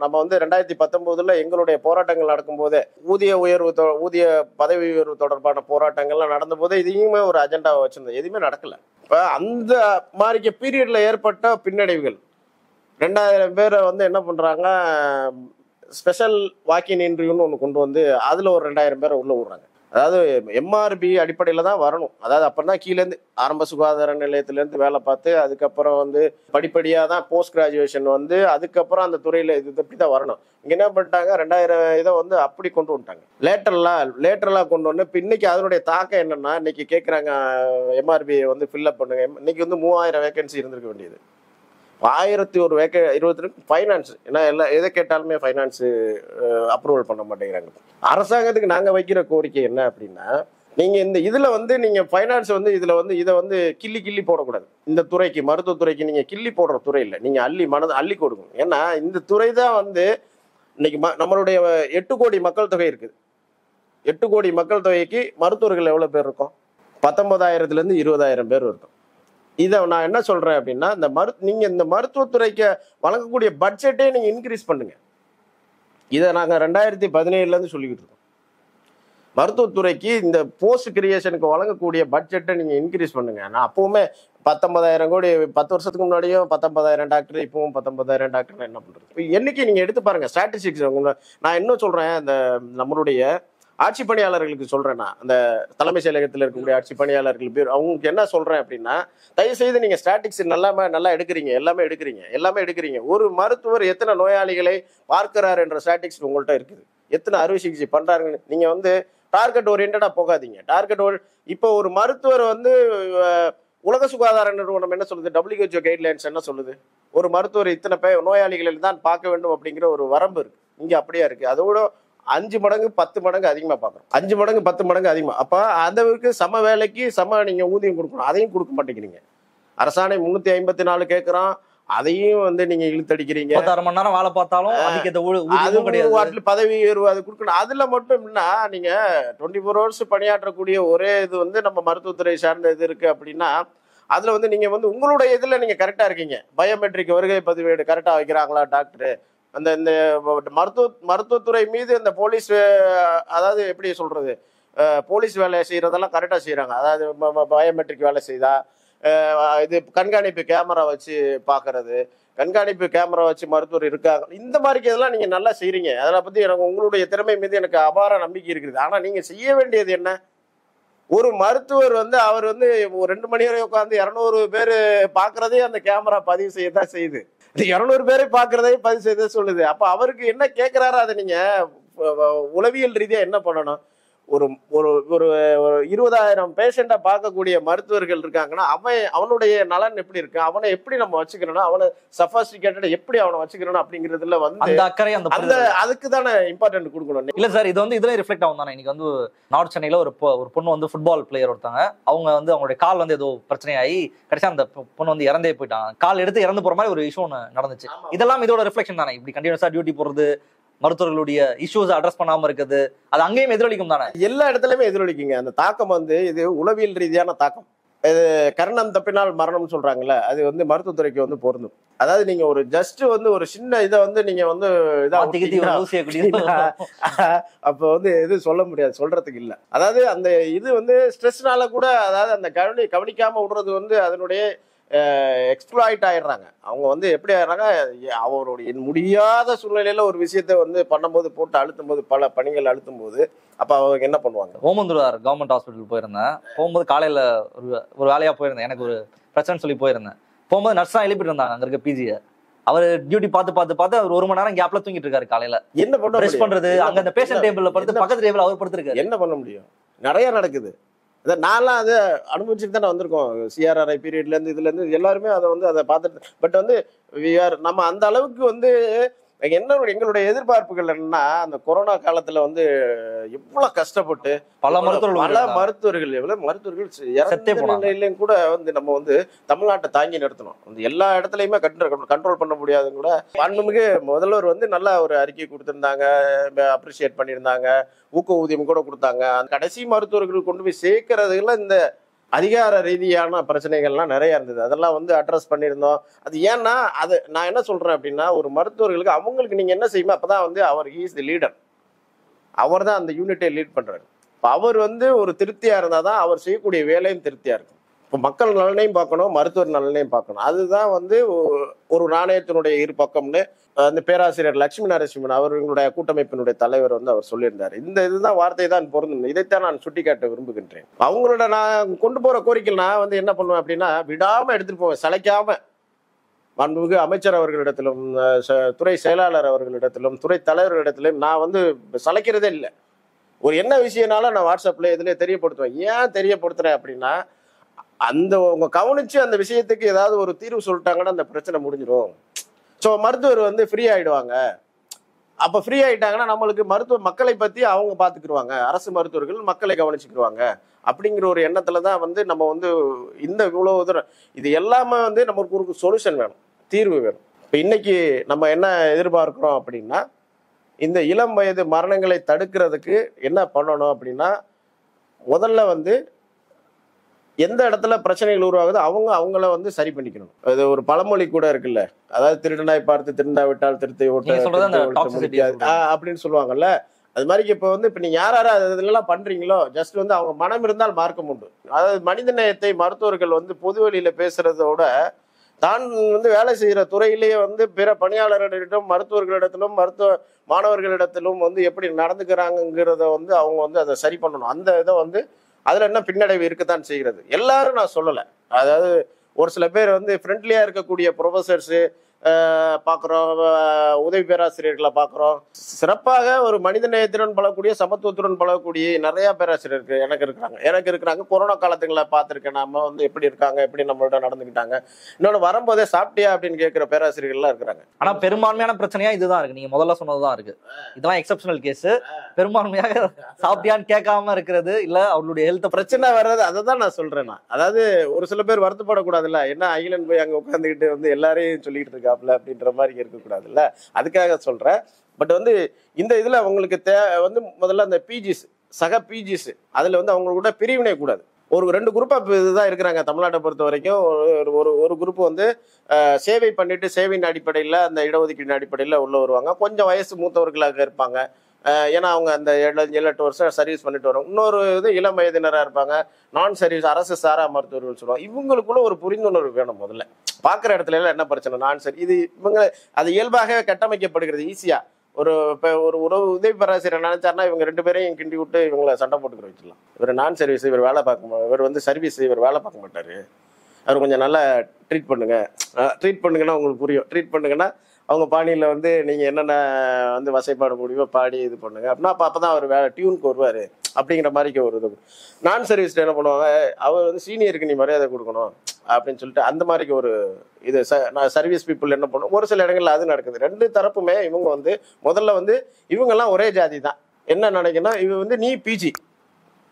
நம்ம வந்து 2019 எங்களுடைய போராட்டங்கள் நடக்கும் போதே ஊதிய பதவி உயர்வு தொடர்பான போராட்டங்கள்லாம் நடந்த போதே இதையுமே ஒரு அஜெண்டாவை வச்சிருந்தோம். எதுவுமே நடக்கல. இப்போ அந்த மாதிரி பீரியட்ல ஏற்பட்ட பின்னடைவுகள் 2000 பேரை வந்து என்ன பண்றாங்க, ஸ்பெஷல் வாக்கின் இன்டர்வியூன்னு ஒன்று கொண்டு வந்து அதுல ஒரு 2000 பேரை உள்ள விடுறாங்க. அதாவது எம்ஆர்பி அடிப்படையில் தான் வரணும். அதாவது அப்புறம் தான் கீழேருந்து ஆரம்ப சுகாதார நிலையத்திலேருந்து வேலை பார்த்து அதுக்கப்புறம் வந்து படிப்படியாக தான் போஸ்ட் கிராஜுவேஷன் வந்து அதுக்கப்புறம் அந்த துறையில் இது இப்படி தான் வரணும். இங்கே என்ன பண்ணிட்டாங்க, 2000 இதை வந்து அப்படி கொண்டு வந்துட்டாங்க. லேட்டரலாக கொண்டு வந்து இப்போ இன்னைக்கு அதனுடைய தாக்கம் என்னன்னா, இன்னைக்கு கேட்குறாங்க எம்ஆர்பி வந்து ஃபில்அப் பண்ணுங்க. இன்னைக்கு வந்து 3000 வேகன்சி இருந்திருக்க வேண்டியது 1001 ஃபைனான்ஸ். ஏன்னா எதை கேட்டாலுமே ஃபைனான்ஸ் அப்ரூவல் பண்ண மாட்டேங்கிறாங்க. அரசாங்கத்துக்கு நாங்கள் வைக்கிற கோரிக்கை என்ன அப்படின்னா, நீங்கள் இந்த இதில் வந்து நீங்கள் ஃபைனான்ஸ் வந்து இதில் வந்து இதை வந்து கிள்ளி போடக்கூடாது. இந்த துறைக்கு மருத்துவத்துறைக்கு நீங்கள் கிள்ளி போடுற துறை இல்லை, நீங்கள் அள்ளி கொடுக்கணும். ஏன்னா இந்த துறை தான் வந்து இன்னைக்கு நம்மளுடைய 8 கோடி மக்கள் தொகை இருக்குது. 8 கோடி மக்கள் தொகைக்கு மருத்துவர்கள் எவ்வளோ பேர் இருக்கும்? 19,000லேருந்து 20,000 பேர் இருக்கும். இதை நான் என்ன சொல்றேன் அப்படின்னா, நீங்க இந்த மருத்துவத்துறைக்கு வழங்கக்கூடிய பட்ஜெட்டே நீங்க இன்க்ரீஸ் பண்ணுங்க. இதை நாங்கள் 2017 சொல்லிக்கிட்டு இருக்கோம். மருத்துவத்துறைக்கு இந்த போஸ்ட் கிரியேஷனுக்கு வழங்கக்கூடிய பட்ஜெட்டை நீங்க இன்க்ரீஸ் பண்ணுங்க. நான் அப்பவுமே 19,000 கோடி 10 வருஷத்துக்கு முன்னாடியும் 19,000 டாக்டர், இப்பவும் 19,000 டாக்டர் என்ன பண்றது? என்னைக்கு நீங்க எடுத்து பாருங்க ஸ்டாட்டிஸ்டிக்ஸ். நான் என்ன சொல்றேன், இந்த நம்மளுடைய ஆட்சி பணியாளர்களுக்கு சொல்றேன்னா, அந்த தலைமை செயலகத்தில் இருக்கக்கூடிய ஆட்சி பணியாளர்கள் பேர் அவங்களுக்கு என்ன சொல்றேன் அப்படின்னா, தயவு செய்து நீங்க ஸ்டாட்டிக்ஸ் நல்லா எடுக்கிறீங்க, எல்லாமே எடுக்கிறீங்க. ஒரு மருத்துவர் எத்தனை நோயாளிகளை பார்க்கிறார் என்ற ஸ்டாட்டிக்ஸ் உங்கள்கிட்ட இருக்குது, எத்தனை அறுவை சிகிச்சை பண்றாருன்னு. நீங்க வந்து டார்கெட் ஓரியன்டா போகாதீங்க. இப்போ ஒரு மருத்துவர் வந்து உலக சுகாதார நிறுவனம் என்ன சொல்லுது, WHO கைட்லைன்ஸ் என்ன சொல்லுது, ஒரு மருத்துவர் இத்தனை நோயாளிகளில் தான் பார்க்க வேண்டும் அப்படிங்கிற ஒரு வரம்பு இருக்கு. இங்க அப்படியா இருக்கு. அதோட 5 மடங்கு 10 மடங்கு அதிகமா பாக்குறோம். 5 மடங்கு 10 மடங்கு அதிகமா. அப்ப அதற்கு சம வேலைக்கு சம நீங்க ஊதியம் கொடுக்கணும். அதையும் கொடுக்க மாட்டேங்கிறீங்க. அரசாணை 354 கேட்கிறோம், அதையும் வந்து நீங்க இழுத்தடிக்கிறீங்க. 16 மணி நேரம் வேலை பார்த்தாலும் பதவி உயர்வு அது கொடுக்கணும். அதுல மட்டும் என்ன, நீங்க 24 hours பணியாற்றக்கூடிய ஒரே இது வந்து நம்ம மருத்துவத்துறை சார்ந்த இது இருக்கு அப்படின்னா, அதுல வந்து நீங்க வந்து உங்களுடைய இதுல நீங்க கரெக்டா இருக்கீங்க. பயோமெட்ரிக் வருகை பதிவேடு கரெக்டா வைக்கிறாங்களா டாக்டர், அந்த இந்த மருத்துவத்துறை மீது இந்த போலீஸ், அதாவது எப்படி சொல்றது, போலீஸ் வேலையை செய்யறதெல்லாம் கரெக்டா செய்யறாங்க. அதாவது பயோமெட்ரிக் வேலை செய்தா இது கண்காணிப்பு கேமரா வச்சு பாக்குறது, கண்காணிப்பு கேமரா வச்சு மருத்துவர் இருக்காங்க, இந்த மாதிரி இதெல்லாம் நீங்க நல்லா செய்றீங்க. அதெல்லாம் பத்தி எனக்கு உங்களுடைய திறமை மீது எனக்கு அபார நம்பிக்கை இருக்குது. ஆனா நீங்க செய்ய வேண்டியது என்ன, ஒரு மருத்துவர் வந்து அவர் வந்து ஒரு 2 மணி வரை உட்காந்து 200 பேர் பாக்குறதே அந்த கேமரா பதிவு செய்யதான் செய்யுது. 200 பேரை பாக்குறதே பதிவு செய்த சொல்லுது. அப்ப அவருக்கு என்ன கேட்கிறாரோ அதை நீங்க உளவியல் ரீதியா என்ன பண்ணணும், ஒரு ஒரு ஒரு 20,000 பேஷண்ட்டை பார்க்கக்கூடிய மருத்துவர்கள் இருக்காங்கன்னா அவனுடைய நலன் எப்படி இருக்கு, அவனை எப்படி நம்ம வச்சுக்கிறோம், அவனை சஃபாஸ்டிகேட்டட் எப்படி அவனை வச்சுக்கிறோம் அப்படிங்கிறதுல வந்து அந்த அக்கறை அந்த அதுக்கு தானே இம்பார்ட்டன்ட் கொடுக்கணும். இல்ல சார், இது வந்து இதுல ரிஃப்ளெக்ட் ஆகும் தானே. இன்னைக்கு வந்து நார்த் சென்னையில ஒரு பொண்ணு வந்து ஃபுட்பால் பிளேயர் ஒருத்தாங்க, அவங்க வந்து அவங்களுடைய கால் வந்து ஏதோ பிரச்சனையாகி கடைசியா அந்த பொண்ணு வந்து இறந்தே போயிட்டாங்க. கால் எடுத்து இறந்து போற மாதிரி ஒரு இஷ்யூ ஒன்று நடந்துச்சு. இதெல்லாம் இதோட ரிஃப்ளெக்ஷன் தானே. இப்படி கண்டினியூஸா டியூட்டி போறது, மருத்துவர்களுடைய இஷ்யூஸ் அட்ரஸ் பண்ணாம இருக்குது, அது அங்கேயும் எதிரொலிக்கும் தானே. எல்லா இடத்துலயுமே எதிரொலிக்குங்க. அந்த தாக்கம் வந்து இது உளவியல் ரீதியான தாக்கம். இது கர்ணம் தப்பினால் மரணம் சொல்றாங்கல்ல, அது வந்து மருத்துவத்துறைக்கு வந்து பொருந்தும். அதாவது நீங்க ஒரு ஜஸ்ட் வந்து ஒரு சின்ன இதை வந்து நீங்க வந்து அப்ப வந்து எது சொல்ல முடியாது, சொல்றதுக்கு இல்ல. அதாவது அந்த இது வந்து ஸ்ட்ரெஸ்னால கூட, அதாவது அந்த கவனிக்காம விடுறது வந்து அதனுடைய எக்ஸ்ப்ளாய்ட் ஆயிடுறாங்க. அவங்க வந்து எப்படி ஆயிடுறாங்க, அவருடைய முடியாத சூழ்நிலையில ஒரு விஷயத்த வந்து பண்ணும்போது போட்டு அழுத்தும் போது, பல பணிகள் அழுத்தும் போது, அப்ப அவங்க என்ன பண்ணுவாங்க. ஓமந்தூரார் கவர்மெண்ட் ஹாஸ்பிட்டல் போயிருந்தேன். போகும்போது காலையில ஒரு வேலையா போயிருந்தேன், எனக்கு ஒரு பிரச்சனை சொல்லி போயிருந்தேன். போகும்போது நர்ஸ் தான் எழுப்பிட்டு இருந்தாங்க அங்க இருக்க பிஜியை. அவர் டியூட்டி பார்த்து அவர் 1 மணி நேரம் கேப்ல தூங்கிட்டு இருக்காரு. காலையில என்ன பண்றது, அங்க அந்த பேஷண்ட் டேபிள்ல படுத்து பக்கத்து டேபிள் அவர் படுத்திருக்காரு. என்ன பண்ண முடியும், நிறைய நடக்குது. அதை நான்லாம் அதை அனுபவிச்சுட்டு தானே வந்திருக்கோம். சிஆர்ஆர்ஐ பீரியட்லேருந்து இதுலேருந்து எல்லாருமே அதை வந்து அதை பார்த்துட்டு, பட் வந்து நம்ம அந்த அளவுக்கு வந்து எங்களுடைய எதிர்பார்ப்புகள் என்னன்னா, அந்த கொரோனா காலத்துல வந்து எவ்வளவு கஷ்டப்பட்டு பல மருத்துவர்கள் எவ்வளவு மருத்துவர்கள் செத்தே போனாங்க. நிலையிலையும் கூட வந்து நம்ம வந்து தமிழ்நாட்டை தாங்கி நிறுத்தணும். வந்து எல்லா இடத்துலயுமே கண்ட்ரோல் பண்ண முடியாது கூட. மாண்புமிகு முதல்வர் வந்து நல்ல ஒரு அறிக்கை கொடுத்திருந்தாங்க, அப்ரிஷியேட் பண்ணியிருந்தாங்க, ஊக்க ஊதியம் கூட கொடுத்தாங்க. அந்த கடைசி மருத்துவர்கள் கொண்டு போய் சேர்க்கறதுல இந்த அதிகார ரீதியான பிரச்சனைகள்லாம் நிறைய இருந்தது. அதெல்லாம் வந்து அட்ரஸ் பண்ணியிருந்தோம். அது ஏன்னா அது நான் என்ன சொல்றேன் அப்படின்னா, ஒரு மருத்துவர்களுக்கு அவங்களுக்கு நீங்க என்ன செய்யுமோ அப்பதான் வந்து அவர் இஸ் தி லீடர். அவர் தான் அந்த யூனிட்டை லீட் பண்றாரு. இப்போ அவர் வந்து ஒரு திருப்தியா இருந்தாதான் அவர் செய்யக்கூடிய வேலையும் திருப்தியா இருக்கும். இப்போ மக்கள் நலனையும் பார்க்கணும், மருத்துவர் நலனையும் பார்க்கணும். அதுதான் வந்து ஒரு நாணயத்தினுடைய இரு பக்கம்னு அந்த பேராசிரியர் லட்சுமி நரசிம்மன் அவர்களுடைய கூட்டமைப்பினுடைய தலைவர் வந்து அவர் சொல்லியிருந்தார். இந்த இதுதான் வார்த்தை தான் பொருந்தும். இதைத்தான் நான் சுட்டிக்காட்ட விரும்புகின்றேன். அவங்களோட நான் கொண்டு போற கோரிக்கை நான் வந்து என்ன பண்ணுவேன் அப்படின்னா, விடாம எடுத்துட்டு போவேன், சளைக்காம. மாண்புமிகு அமைச்சர் அவர்களிடத்திலும் துறை செயலாளர் அவர்களிடத்திலும் துறை தலைவர்களிடத்திலும் நான் வந்து சளைக்கிறதே இல்லை. ஒரு என்ன விஷயம்னாலும் நான் வாட்ஸ்அப்ல இதுல தெரியப்படுத்துவேன். ஏன் தெரியப்படுத்துறேன் அப்படின்னா, அந்த உங்க கவனிச்சு அந்த விஷயத்துக்கு ஏதாவது ஒரு தீர்வு சொல்லிட்டாங்கன்னா அந்த பிரச்சனை முடிஞ்சிடும். ஸோ மருத்துவர் வந்து ஃப்ரீ ஆயிடுவாங்க. அப்ப ஃப்ரீ ஆயிட்டாங்கன்னா நம்மளுக்கு மக்களை பத்தி அவங்க பாத்துக்கிடுவாங்க, அரசு மருத்துவர்கள் மக்களை கவனிச்சுக்கிடுவாங்க அப்படிங்கிற ஒரு எண்ணத்துல தான் வந்து நம்ம வந்து இந்த இவ்வளவு தூரம் இது எல்லாமே வந்து நமக்கு ஒரு சொல்யூஷன் வேணும், தீர்வு வேணும். இப்ப இன்னைக்கு நம்ம என்ன எதிர்பார்க்கிறோம் அப்படின்னா, இந்த இளம் வயது மரணங்களை தடுக்கிறதுக்கு என்ன பண்ணணும் அப்படின்னா, முதல்ல வந்து எந்த இடத்துல பிரச்சனைகள் உருவாகுதோ அவங்கள வந்து சரி பண்ணிக்கணும். அது ஒரு பழமொழி கூட இருக்குல்ல, அதாவது திருடனாய் பார்த்து திருந்தா விட்டால் திருத்தை ஓட்ட அப்படின்னு சொல்லுவாங்கல்ல. அது மாதிரி இப்ப வந்து இப்ப நீங்க யார் இதெல்லாம் பண்றீங்களோ, ஜஸ்ட் வந்து அவங்க மனம் இருந்தால் மார்க்கம் உண்டு. அதாவது மனித நேயத்தை மருத்துவர்கள் வந்து பொது வெளியில பேசுறதோட தான் வந்து வேலை செய்யற துறையிலேயே வந்து பிற பணியாளர்களிடம் மருத்துவர்களிடத்திலும் மருத்துவ மாணவர்களிடத்திலும் வந்து எப்படி நடந்துக்கிறாங்கிறத வந்து அவங்க வந்து அதை சரி பண்ணணும். அந்த இதை வந்து அதுல என்ன பின்னடைவு இருக்கத்தான் செய்கிறது. எல்லாரும் நான் சொல்லலை. அதாவது ஒரு சில பேர் வந்து ஃப்ரெண்ட்லியா இருக்கக்கூடிய ப்ரொஃபசர்ஸ் பார்க்குறோம், உதவி பேராசிரியர்களை பார்க்குறோம். சிறப்பாக ஒரு மனித நேயத்துடன் பழகக்கூடிய, சமத்துவத்துடன் பழகக்கூடிய நிறைய பேராசிரியர்கள் எனக்கு இருக்கிறாங்க. கொரோனா காலத்துங்களை பார்த்துருக்கேன். நம்ம வந்து எப்படி இருக்காங்க, எப்படி நம்மள்ட்ட நடந்துக்கிட்டாங்க. இன்னொன்று வரும்போதே சாப்பிட்டியா அப்படின்னு கேட்குற பேராசிரியர்கள்லாம் இருக்கிறாங்க. ஆனால் பெரும்பான்மையான பிரச்சனையா இதுதான் இருக்கு. நீங்க முதல்ல சொன்னதுதான் இருக்கு. இதெல்லாம் எக்ஸப்ஷனல் கேஸ். பெரும்பான்மையாக சாப்பிட்டியான்னு கேட்காம இருக்கிறது, இல்ல அவங்களுடைய ஹெல்த் பிரச்சனை வர்றது. அதை தான் நான் சொல்றேன். அதாவது ஒரு சில பேர் வருத்தப்படக்கூடாதுல்ல, என்ன அகிலன் போய் அங்கே உட்காந்துக்கிட்டு வந்து எல்லாரையும் சொல்லிட்டு இருக்கா அப்படின்ற மாதிரி இருக்கக்கூடாதுல்ல, அதுக்காக சொல்றேன். பட் வந்து இந்த இதுல அவங்களுக்கு வந்து முதல்ல அந்த பிஜிஸ், சக பிஜிஸ், அதுல வந்து அவங்களோட பிரிவினை கூடாது. ஒரு 2 குரூப்பா இதுதான் இருக்கிறாங்க தமிழ்நாட்டை பொறுத்த வரைக்கும். ஒரு குரூப் வந்து சேவை பண்ணிட்டு சேவையின் அடிப்படையில் அந்த இடஒதுக்கீடு அடிப்படையில் உள்ள வருவாங்க. கொஞ்சம் வயசு மூத்தவர்களாக இருப்பாங்க. ஏன்னா அவங்க அந்த 7-8 வருஷம் சர்வீஸ் பண்ணிட்டு வருவாங்க. இன்னொரு இது இளம் வயதினராக இருப்பாங்க, நான் சர்வீஸ் அரசு சாரா மருத்துவர்கள் சொல்லுவாங்க. இவங்களுக்குள்ள ஒரு புரிந்துணர்வு வேணும். முதல்ல பார்க்குற இடத்துல எல்லாம் என்ன பிரச்சனை, நான் சரி இது இவங்க அது இயல்பாக கட்டமைக்கப்படுகிறது ஈஸியா. ஒரு உதவி பேராசிரியர் நினைச்சாருன்னா இவங்க 2 பேரையும் கிண்டி விட்டு இவங்களை சண்டை போட்டுக்கிற வச்சிடலாம். இவர் நான் சர்வீஸ், இவர் வேலை பார்க்க, இவர் வந்து சர்வீஸ், இவர் வேலை பார்க்க மாட்டாரு, அவர் கொஞ்சம் நல்லா ட்ரீட் பண்ணுங்கன்னா உங்களுக்கு புரியும். ட்ரீட் பண்ணுங்கன்னா அவங்க பாணியில் வந்து நீங்கள் என்னென்ன வந்து வசைப்பாட முடியுமோ பாடி இது பண்ணுங்க அப்படின்னா அப்போ தான் அவர் டியூனுக்கு வருவார் அப்படிங்கிற மாதிரிக்கு ஒரு இது. நான் சர்வீஸில் என்ன பண்ணுவாங்க, அவர் வந்து சீனியருக்கு நீ மரியாதை கொடுக்கணும் அப்படின்னு சொல்லிட்டு அந்த மாதிரிக்கு ஒரு இது சர்வீஸ் பீப்புள் என்ன பண்ணுவோம். ஒரு சில இடங்கள்ல அது நடக்குது. 2 தரப்புமே இவங்க வந்து முதல்ல வந்து இவங்கெல்லாம் ஒரே ஜாதி தான். என்ன நினைக்கணும், இவ வந்து நீ பிஜி,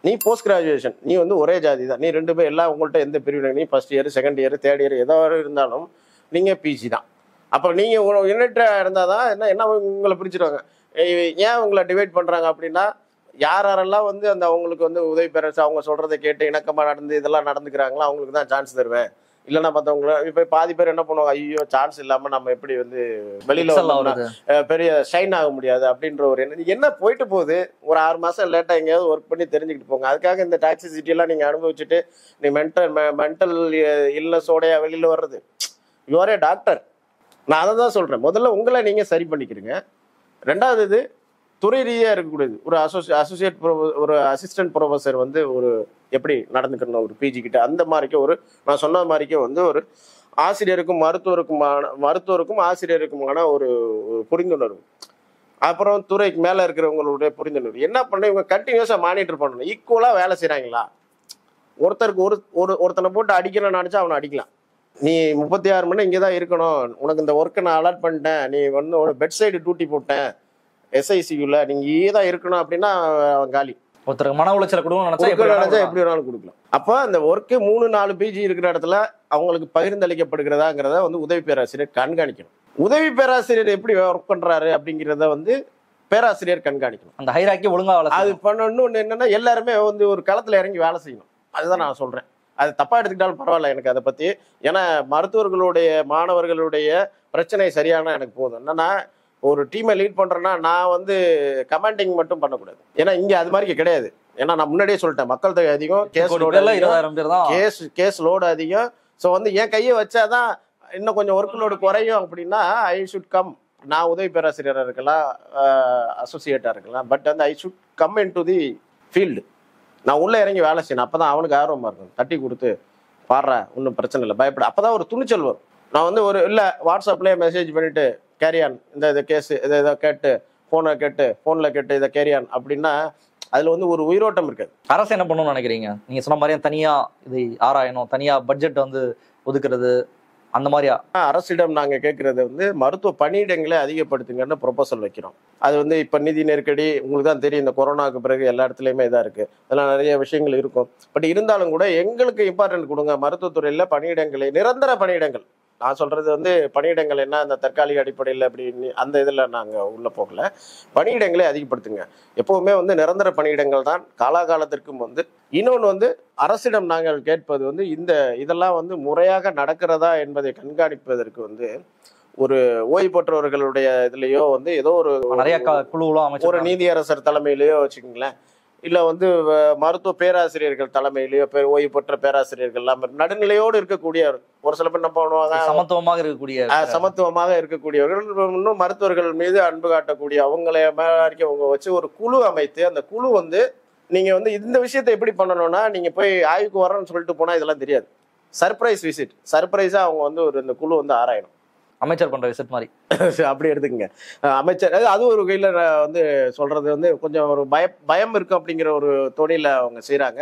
நீ போஸ்ட் கிராஜுவேஷன், நீ வந்து ஒரே ஜாதி தான், நீ 2 பேர் எல்லாம் உங்கள்கிட்ட எந்த பிரிவு, நீ first year, second year, third year ஏதாவது இருந்தாலும் நீங்கள் பிஜி தான். அப்போ நீங்கள் யூனிட்டாக இருந்தால் தான் என்ன உங்களை பிரிச்சுடுவாங்க. ஏன் உங்களை டிவைட் பண்ணுறாங்க அப்படின்னா, யாரெல்லாம் வந்து அந்த அவங்களுக்கு வந்து உதவி பேரரசு அவங்க சொல்கிறத கேட்டு இணக்கமாக நடந்து இதெல்லாம் நடந்துக்கிறாங்களோ அவங்களுக்கு தான் சான்ஸ் தருவேன். இல்லைன்னா மற்றவங்கள இப்போ பாதி பேர் என்ன பண்ணுவாங்க, ஐயோ சான்ஸ் இல்லாமல் நம்ம எப்படி வந்து வெளியில் பெரிய ஷைன் ஆக முடியாது அப்படின்ற ஒரு என்ன போயிட்டு போகுது. ஒரு 6 மாதம் லேட்டாக எங்கேயாவது ஒர்க் பண்ணி தெரிஞ்சுக்கிட்டு போங்க. அதுக்காக இந்த டாக்ஸிசிட்டியெல்லாம் நீங்கள் அனுபவிச்சுட்டு நீ மென்டல் இல்னஸோடைய வெளியில் வர்றது. யூஆர் ஏ டாக்டர். நான் அதை தான் சொல்கிறேன். முதல்ல உங்களை நீங்கள் சரி பண்ணிக்கிறீங்க. 2வது இது துறை ரீதியாக இருக்கக்கூடியது. ஒரு அசிஸ்டன்ட் ப்ரொஃபஸர் வந்து ஒரு எப்படி நடந்துக்கணும் ஒரு பிஜி கிட்ட, அந்த மாதிரிக்கே நான் சொன்ன மாதிரிக்கே வந்து ஒரு ஆசிரியருக்கும் மருத்துவருக்கும் ஆசிரியருக்குமான ஒரு புரிந்துணர்வு. அப்புறம் துறைக்கு மேலே இருக்கிறவங்களுடைய புரிந்துணர்வு. என்ன பண்ண இவங்க கண்டினியூஸாக மானிட்டர் பண்ணணும். ஈக்குவலாக வேலை செய்கிறாங்களா, ஒருத்தருக்கு ஒருத்தனை போட்டு அடிக்கணும்னு நினச்சா அவனை அடிக்கலாம். நீ 36 மணி இங்கே தான் இருக்கணும், உனக்கு இந்த ஒர்க்கை நான் அலாட் பண்ணிட்டேன், நீ வந்து ஒரு பெட் சைடு டியூட்டி போட்டேன் SICUல, நீங்க இங்கே தான் இருக்கணும் அப்படின்னா அவன் காலி. ஒருத்தருக்கு மன உளைச்சல கொடுக்கணும்னு நினைச்சா எப்படி வேணாலும் கொடுக்கலாம். அப்போ அந்த ஒர்க்கு 3-4 PG இருக்கிற இடத்துல அவங்களுக்கு பகிர்ந்தளிக்கப்படுகிறதாங்கிறத வந்து உதவி பேராசிரியர் கண்காணிக்கணும். உதவி பேராசிரியர் எப்படி ஒர்க் பண்றாரு அப்படிங்கிறத வந்து பேராசிரியர் கண்காணிக்கணும். அந்த ஹைராக்கி ஒழுங்கா அது பண்ணணும். என்னன்னா எல்லாருமே வந்து ஒரு களத்துல இறங்கி வேலை செய்யணும். அதுதான் நான் சொல்றேன். அது தப்பா எடுத்துக்கிட்டாலும் பரவாயில்ல எனக்கு அதை பத்தி. ஏன்னா மருத்துவர்களுடைய மாணவர்களுடைய பிரச்சனை சரியான எனக்கு போதும். என்னன்னா ஒரு டீமை லீட் பண்றேன்னா நான் வந்து கமாண்டிங் மட்டும் பண்ணக்கூடாது. ஏன்னா இங்க அது மாதிரி கிடையாது. ஏன்னா நான் முன்னாடியே சொல்லிட்டேன், மக்கள் தொகை அதிகம், கேஸ் லோடு அதிகம். ஸோ வந்து என் கையை வச்சாதான் இன்னும் கொஞ்சம் ஒர்க் லோடு குறையும். அப்படின்னா ஐ ஷுட் கம். நான் உதவி பேராசிரியராக இருக்கலாம், அசோசியேட்டாக இருக்கலாம், பட் வந்து I should come in to the field. நான் உள்ளே இறங்கி வேலை செய்யணும். அப்போ தான் அவனுக்கு ஆர்வமாக இருக்கும். தட்டி கொடுத்து பாடுற ஒன்றும் பிரச்சனை இல்லை, பயப்பட. அப்போ தான் ஒரு துணிச்சல் வரும். நான் வந்து ஒரு இல்லை வாட்ஸ்அப்லேயே மெசேஜ் பண்ணிவிட்டு கேரியான் இந்த கேஸு இதை கேட்டு ஃபோனில் கேட்டு இதை கேரியான் அப்படின்னா அதில் வந்து ஒரு உயிரோட்டம் இருக்காது. அரசு என்ன பண்ணணும்னு நினைக்கிறீங்க? நீங்கள் சொன்ன மாதிரியே தனியாக இதை ஆராயணும், தனியாக பட்ஜெட் வந்து ஒதுக்குறது அந்த மாதிரியா? அரசிடம் நாங்கள் கேட்கறது வந்து மருத்துவ பணியிடங்களை அதிகப்படுத்துங்கன்னு ப்ரொபோசல் வைக்கிறோம். அது வந்து இப்போ நிதி நெருக்கடி உங்களுக்கு தான் தெரியும். இந்த கொரோனாவுக்கு பிறகு எல்லா இடத்துலையுமே இதாக இருக்குது. அதெல்லாம் நிறைய விஷயங்கள் இருக்கும். பட் இருந்தாலும் கூட எங்களுக்கு இம்பார்ட்டன்ட் கொடுங்க. மருத்துவத்துறையில் பணியிடங்களை, நிரந்தர பணியிடங்கள். நான் சொல்றது வந்து பணியிடங்கள் என்ன அந்த தற்காலிக அடிப்படையில் அப்படின்னு அந்த இதில் நாங்கள் உள்ளே போகல. பணியிடங்களை அதிகப்படுத்துங்க. எப்போவுமே வந்து நிரந்தர பணியிடங்கள் தான் காலாகாலத்திற்கும் வந்து. இன்னொன்று வந்து அரசிடம் நாங்கள் கேட்பது வந்து இதெல்லாம் வந்து முறையாக நடக்கிறதா என்பதை கண்காணிப்பதற்கு வந்து ஒரு ஓய்வு பெற்றவர்களுடைய இதுலேயோ வந்து ஏதோ ஒரு நிறைய குழுவோ ஒரு நீதியரசர் தலைமையிலேயோ வச்சுக்கோங்களேன், இல்லை வந்து மருத்துவ பேராசிரியர்கள் தலைமையிலேயோ ஓய்வு பெற்ற பேராசிரியர்கள் எல்லாம் நடுநிலையோடு இருக்கக்கூடிய ஒரு சில பேர் என்ன பண்ணுவாங்க, சமத்துவமாக இருக்கக்கூடியவர்கள், இன்னும் மருத்துவர்கள் மீது அன்பு காட்டக்கூடிய அவங்களை அவங்க வச்சு ஒரு குழு அமைத்து அந்த குழு வந்து நீங்கள் வந்து இந்த விஷயத்தை எப்படி பண்ணணும்னா நீங்கள் போய் ஆய்வுக்கு வரணும்னு சொல்லிட்டு போனால் இதெல்லாம் தெரியாது. சர்ப்ரைஸ் விசிட், சர்ப்ரைஸாக அவங்க வந்து இந்த குழு வந்து ஆராயணும். அமைச்சர் பண்ற விசிட் மாதிரி அப்படி எடுத்துக்கங்க. அமைச்சர் அது ஒரு கையில் வந்து சொல்றது வந்து கொஞ்சம் ஒரு பயம் இருக்கும் அப்படிங்கிற ஒரு தொழில அவங்க செய்கிறாங்க.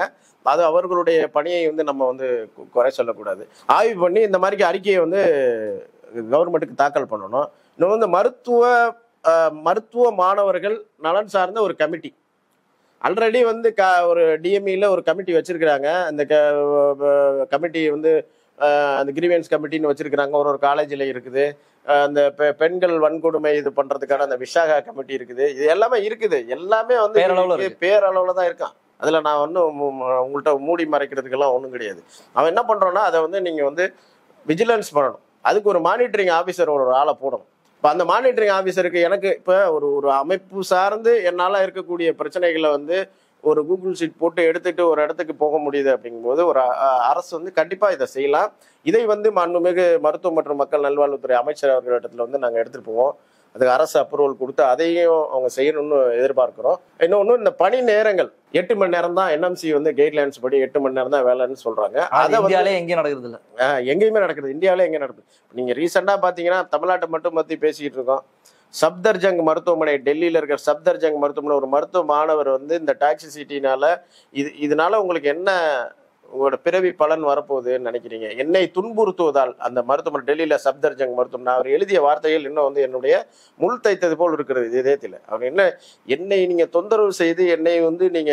அது அவர்களுடைய பணியை வந்து நம்ம வந்து குறை சொல்லக்கூடாது. ஆய்வு பண்ணி இந்த மாதிரி அறிக்கையை வந்து கவர்மெண்ட்டுக்கு தாக்கல் பண்ணணும். இன்னும் வந்து மருத்துவ மாணவர்கள் நலன் சார்ந்த ஒரு கமிட்டி ஆல்ரெடி வந்து ஒரு டிஎம்இல ஒரு கமிட்டி வச்சிருக்கிறாங்க. அந்த கமிட்டி வந்து அந்த கிரீவியன்ஸ் கமிட்டின்னு வச்சிருக்கிறாங்க. ஒரு காலேஜில் இருக்குது. அந்த பெண்கள் வன்கொடுமை இது பண்றதுக்கான அந்த விஷாகா கமிட்டி இருக்குது. இது எல்லாமே இருக்குது. எல்லாமே வந்து பேரளவுல தான் இருக்கான். அதுல நான் வந்து உங்கள்கிட்ட மூடி மறைக்கிறதுக்கெல்லாம் ஒன்றும் கிடையாது. அவன் என்ன பண்றோம்னா அதை வந்து நீங்க வந்து விஜிலன்ஸ் பண்ணணும். அதுக்கு ஒரு மானிட்டரிங் ஆஃபீஸர் ஒரு ஆளை போடணும். இப்போ அந்த மானிட்டரிங் ஆஃபீஸருக்கு எனக்கு இப்போ ஒரு அமைப்பு சார்ந்து என்னால் இருக்கக்கூடிய பிரச்சனைகளை வந்து ஒரு கூகுள் ஷீட் போட்டு எடுத்துட்டு ஒரு இடத்துக்கு போக முடியுது அப்படிங்கும்போது ஒரு அரசு வந்து கண்டிப்பாக இதை செய்யலாம். இதை வந்து மாண்புமிகு மருத்துவ மற்றும் மக்கள் நல்வாழ்வுத்துறை அமைச்சர் அவர்களிடத்துல வந்து நாங்கள் எடுத்துகிட்டு போவோம். அதுக்கு அரசு அப்ரூவல் கொடுத்து அதையும் அவங்க செய்யணும்னு எதிர்பார்க்கிறோம். இன்னொன்று இந்த பணி நேரங்கள் 8 மணி நேரம் தான். NMC வந்து கைட்லைன்ஸ் படி 8 மணி நேரம் தான் வேலைன்னு சொல்றாங்க. இந்தியாவிலே எங்கேயும் நடக்கிறது இல்லை. எங்கேயுமே நடக்குது. இந்தியாவிலே எங்கே நடக்குது? நீங்க ரீசெண்டா பாத்தீங்கன்னா தமிழ்நாட்டை மட்டும் பத்தி பேசிக்கிட்டு இருக்கோம். சப்தர்ஜங் மருத்துவமனை, டெல்லியில இருக்கிற சப்தர்ஜங் மருத்துவமனை, ஒரு மருத்துவ மாணவர் வந்து இந்த டாக்ஸிசிட்டினால இதனால உங்களுக்கு என்ன உங்களோட பிறவி பலன் வரப்போகுதுன்னு நினைக்கிறீங்க? என்னை துன்புறுத்துவதால் அந்த மருத்துவமனை டெல்லியில சப்தர்ஜங் மருத்துவமனை, அவர் எழுதிய வார்த்தைகள் இன்னும் வந்து என்னுடைய முள் தைத்தது போல் இருக்கிறது இதயத்தில். அவர் என்னை நீங்க தொந்தரவு செய்து என்னை வந்து நீங்க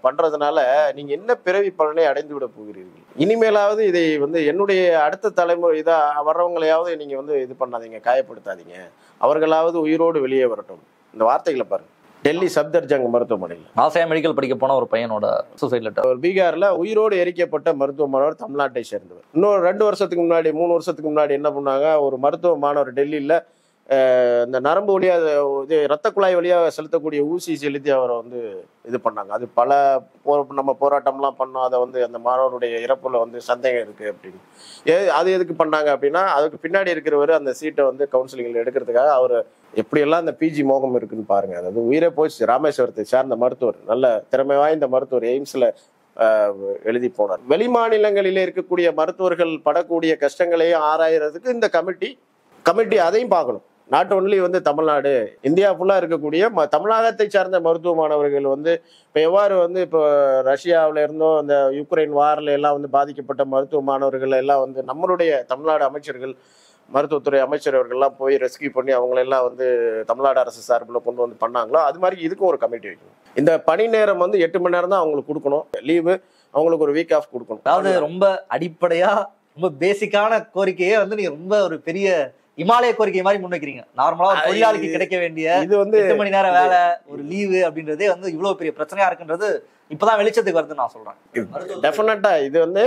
பண்றதுனால நீங்க என்ன பிறவி பலனை அடைந்து விட போகிறீர்கள்? இனிமேலாவது இதை வந்து என்னுடைய அடுத்த தலைமுறை வர்றவங்களையாவது நீங்க வந்து இது பண்ணாதீங்க, காயப்படுத்தாதீங்க. அவர்களாவது உயிரோடு வெளியே வரட்டும். இந்த வார்த்தைகளை பாருங்க. டெல்லி சப்தர்ஜங் மருத்துவமனையில் ஆசையா மெடிக்கல் படிக்க போன ஒரு பையனோட சூசைட். ஒரு பீகார்ல உயிரோடு எரிக்கப்பட்ட மருத்துவ மாணவர் தமிழ்நாட்டை சேர்ந்தவர். இன்னொரு 2 வருஷத்துக்கு முன்னாடி 3 வருஷத்துக்கு முன்னாடி என்ன பண்ணாங்க, ஒரு மருத்துவ மாணவர் டெல்லியில இந்த நரம்பு வழியாக இது ரத்த குழாய் வழியாக செலுத்தக்கூடிய ஊசி செலுத்தி அவரை வந்து இது பண்ணாங்க. அது பல நம்ம போராட்டம்லாம் பண்ணோம். அதை வந்து அந்த மாணவருடைய இறப்புல வந்து சந்தேகம் இருக்குது அப்படின்னு. அது எதுக்கு பண்ணாங்க அப்படின்னா, அதுக்கு பின்னாடி இருக்கிறவர் அந்த சீட்டை வந்து கவுன்சிலிங்கில் எடுக்கிறதுக்காக அவர் எப்படியெல்லாம் அந்த பிஜி மோகம் இருக்குன்னு பாருங்க. அதாவது உயிரே போச்சு. ராமேஸ்வரத்தை சார்ந்த மருத்துவர், நல்ல திறமை வாய்ந்த மருத்துவர், எய்ம்ஸ்ல எழுதி போனார். வெளி மாநிலங்களிலே இருக்கக்கூடிய மருத்துவர்கள் படக்கூடிய கஷ்டங்களையும் ஆராயறதுக்கு இந்த கமிட்டி அதையும் பார்க்கணும். நாட் ஒன்லி வந்து தமிழ்நாடு, இந்தியா ஃபுல்லாக இருக்கக்கூடிய தமிழகத்தை சார்ந்த மருத்துவ மாணவர்கள் வந்து இப்போ எவ்வாறு வந்து இப்போ ரஷ்யாவில் இருந்தும் இந்த யுக்ரைன் வாரில் எல்லாம் வந்து பாதிக்கப்பட்ட மருத்துவ மாணவர்கள் எல்லாம் வந்து நம்மளுடைய தமிழ்நாடு அமைச்சர்கள், மருத்துவத்துறை அமைச்சர் அவர்கள்லாம் போய் ரெஸ்கியூ பண்ணி அவங்களெல்லாம் வந்து தமிழ்நாடு அரசு சார்பில் கொண்டு வந்து பண்ணாங்களோ அது மாதிரி இதுக்கும் ஒரு கமிட்டி வைக்கணும். இந்த பணி நேரம் வந்து 8 மணி நேரம் தான் அவங்களுக்கு கொடுக்கணும், லீவு அவங்களுக்கு ஒரு வீக் ஆஃப் கொடுக்கணும். அதாவது ரொம்ப அடிப்படையா ரொம்ப பேசிக்கான கோரிக்கையே வந்து நீங்க ரொம்ப ஒரு பெரிய இமாலய கோரிக்கை மாதிரி முன்வைக்கிறீங்க. நார்மலா ஒரு தொழிலாளிக்கு கிடைக்க வேண்டிய இது வந்து 8 மணி நேரம் வேலை, ஒரு லீவு அப்படின்றதே வந்து இவ்வளவு பெரிய பிரச்சனையா இருக்குன்றது இப்பதான் வெளிச்சத்துக்கு வருதுன்னு நான் சொல்றேன். டெஃபினட்டா இது வந்து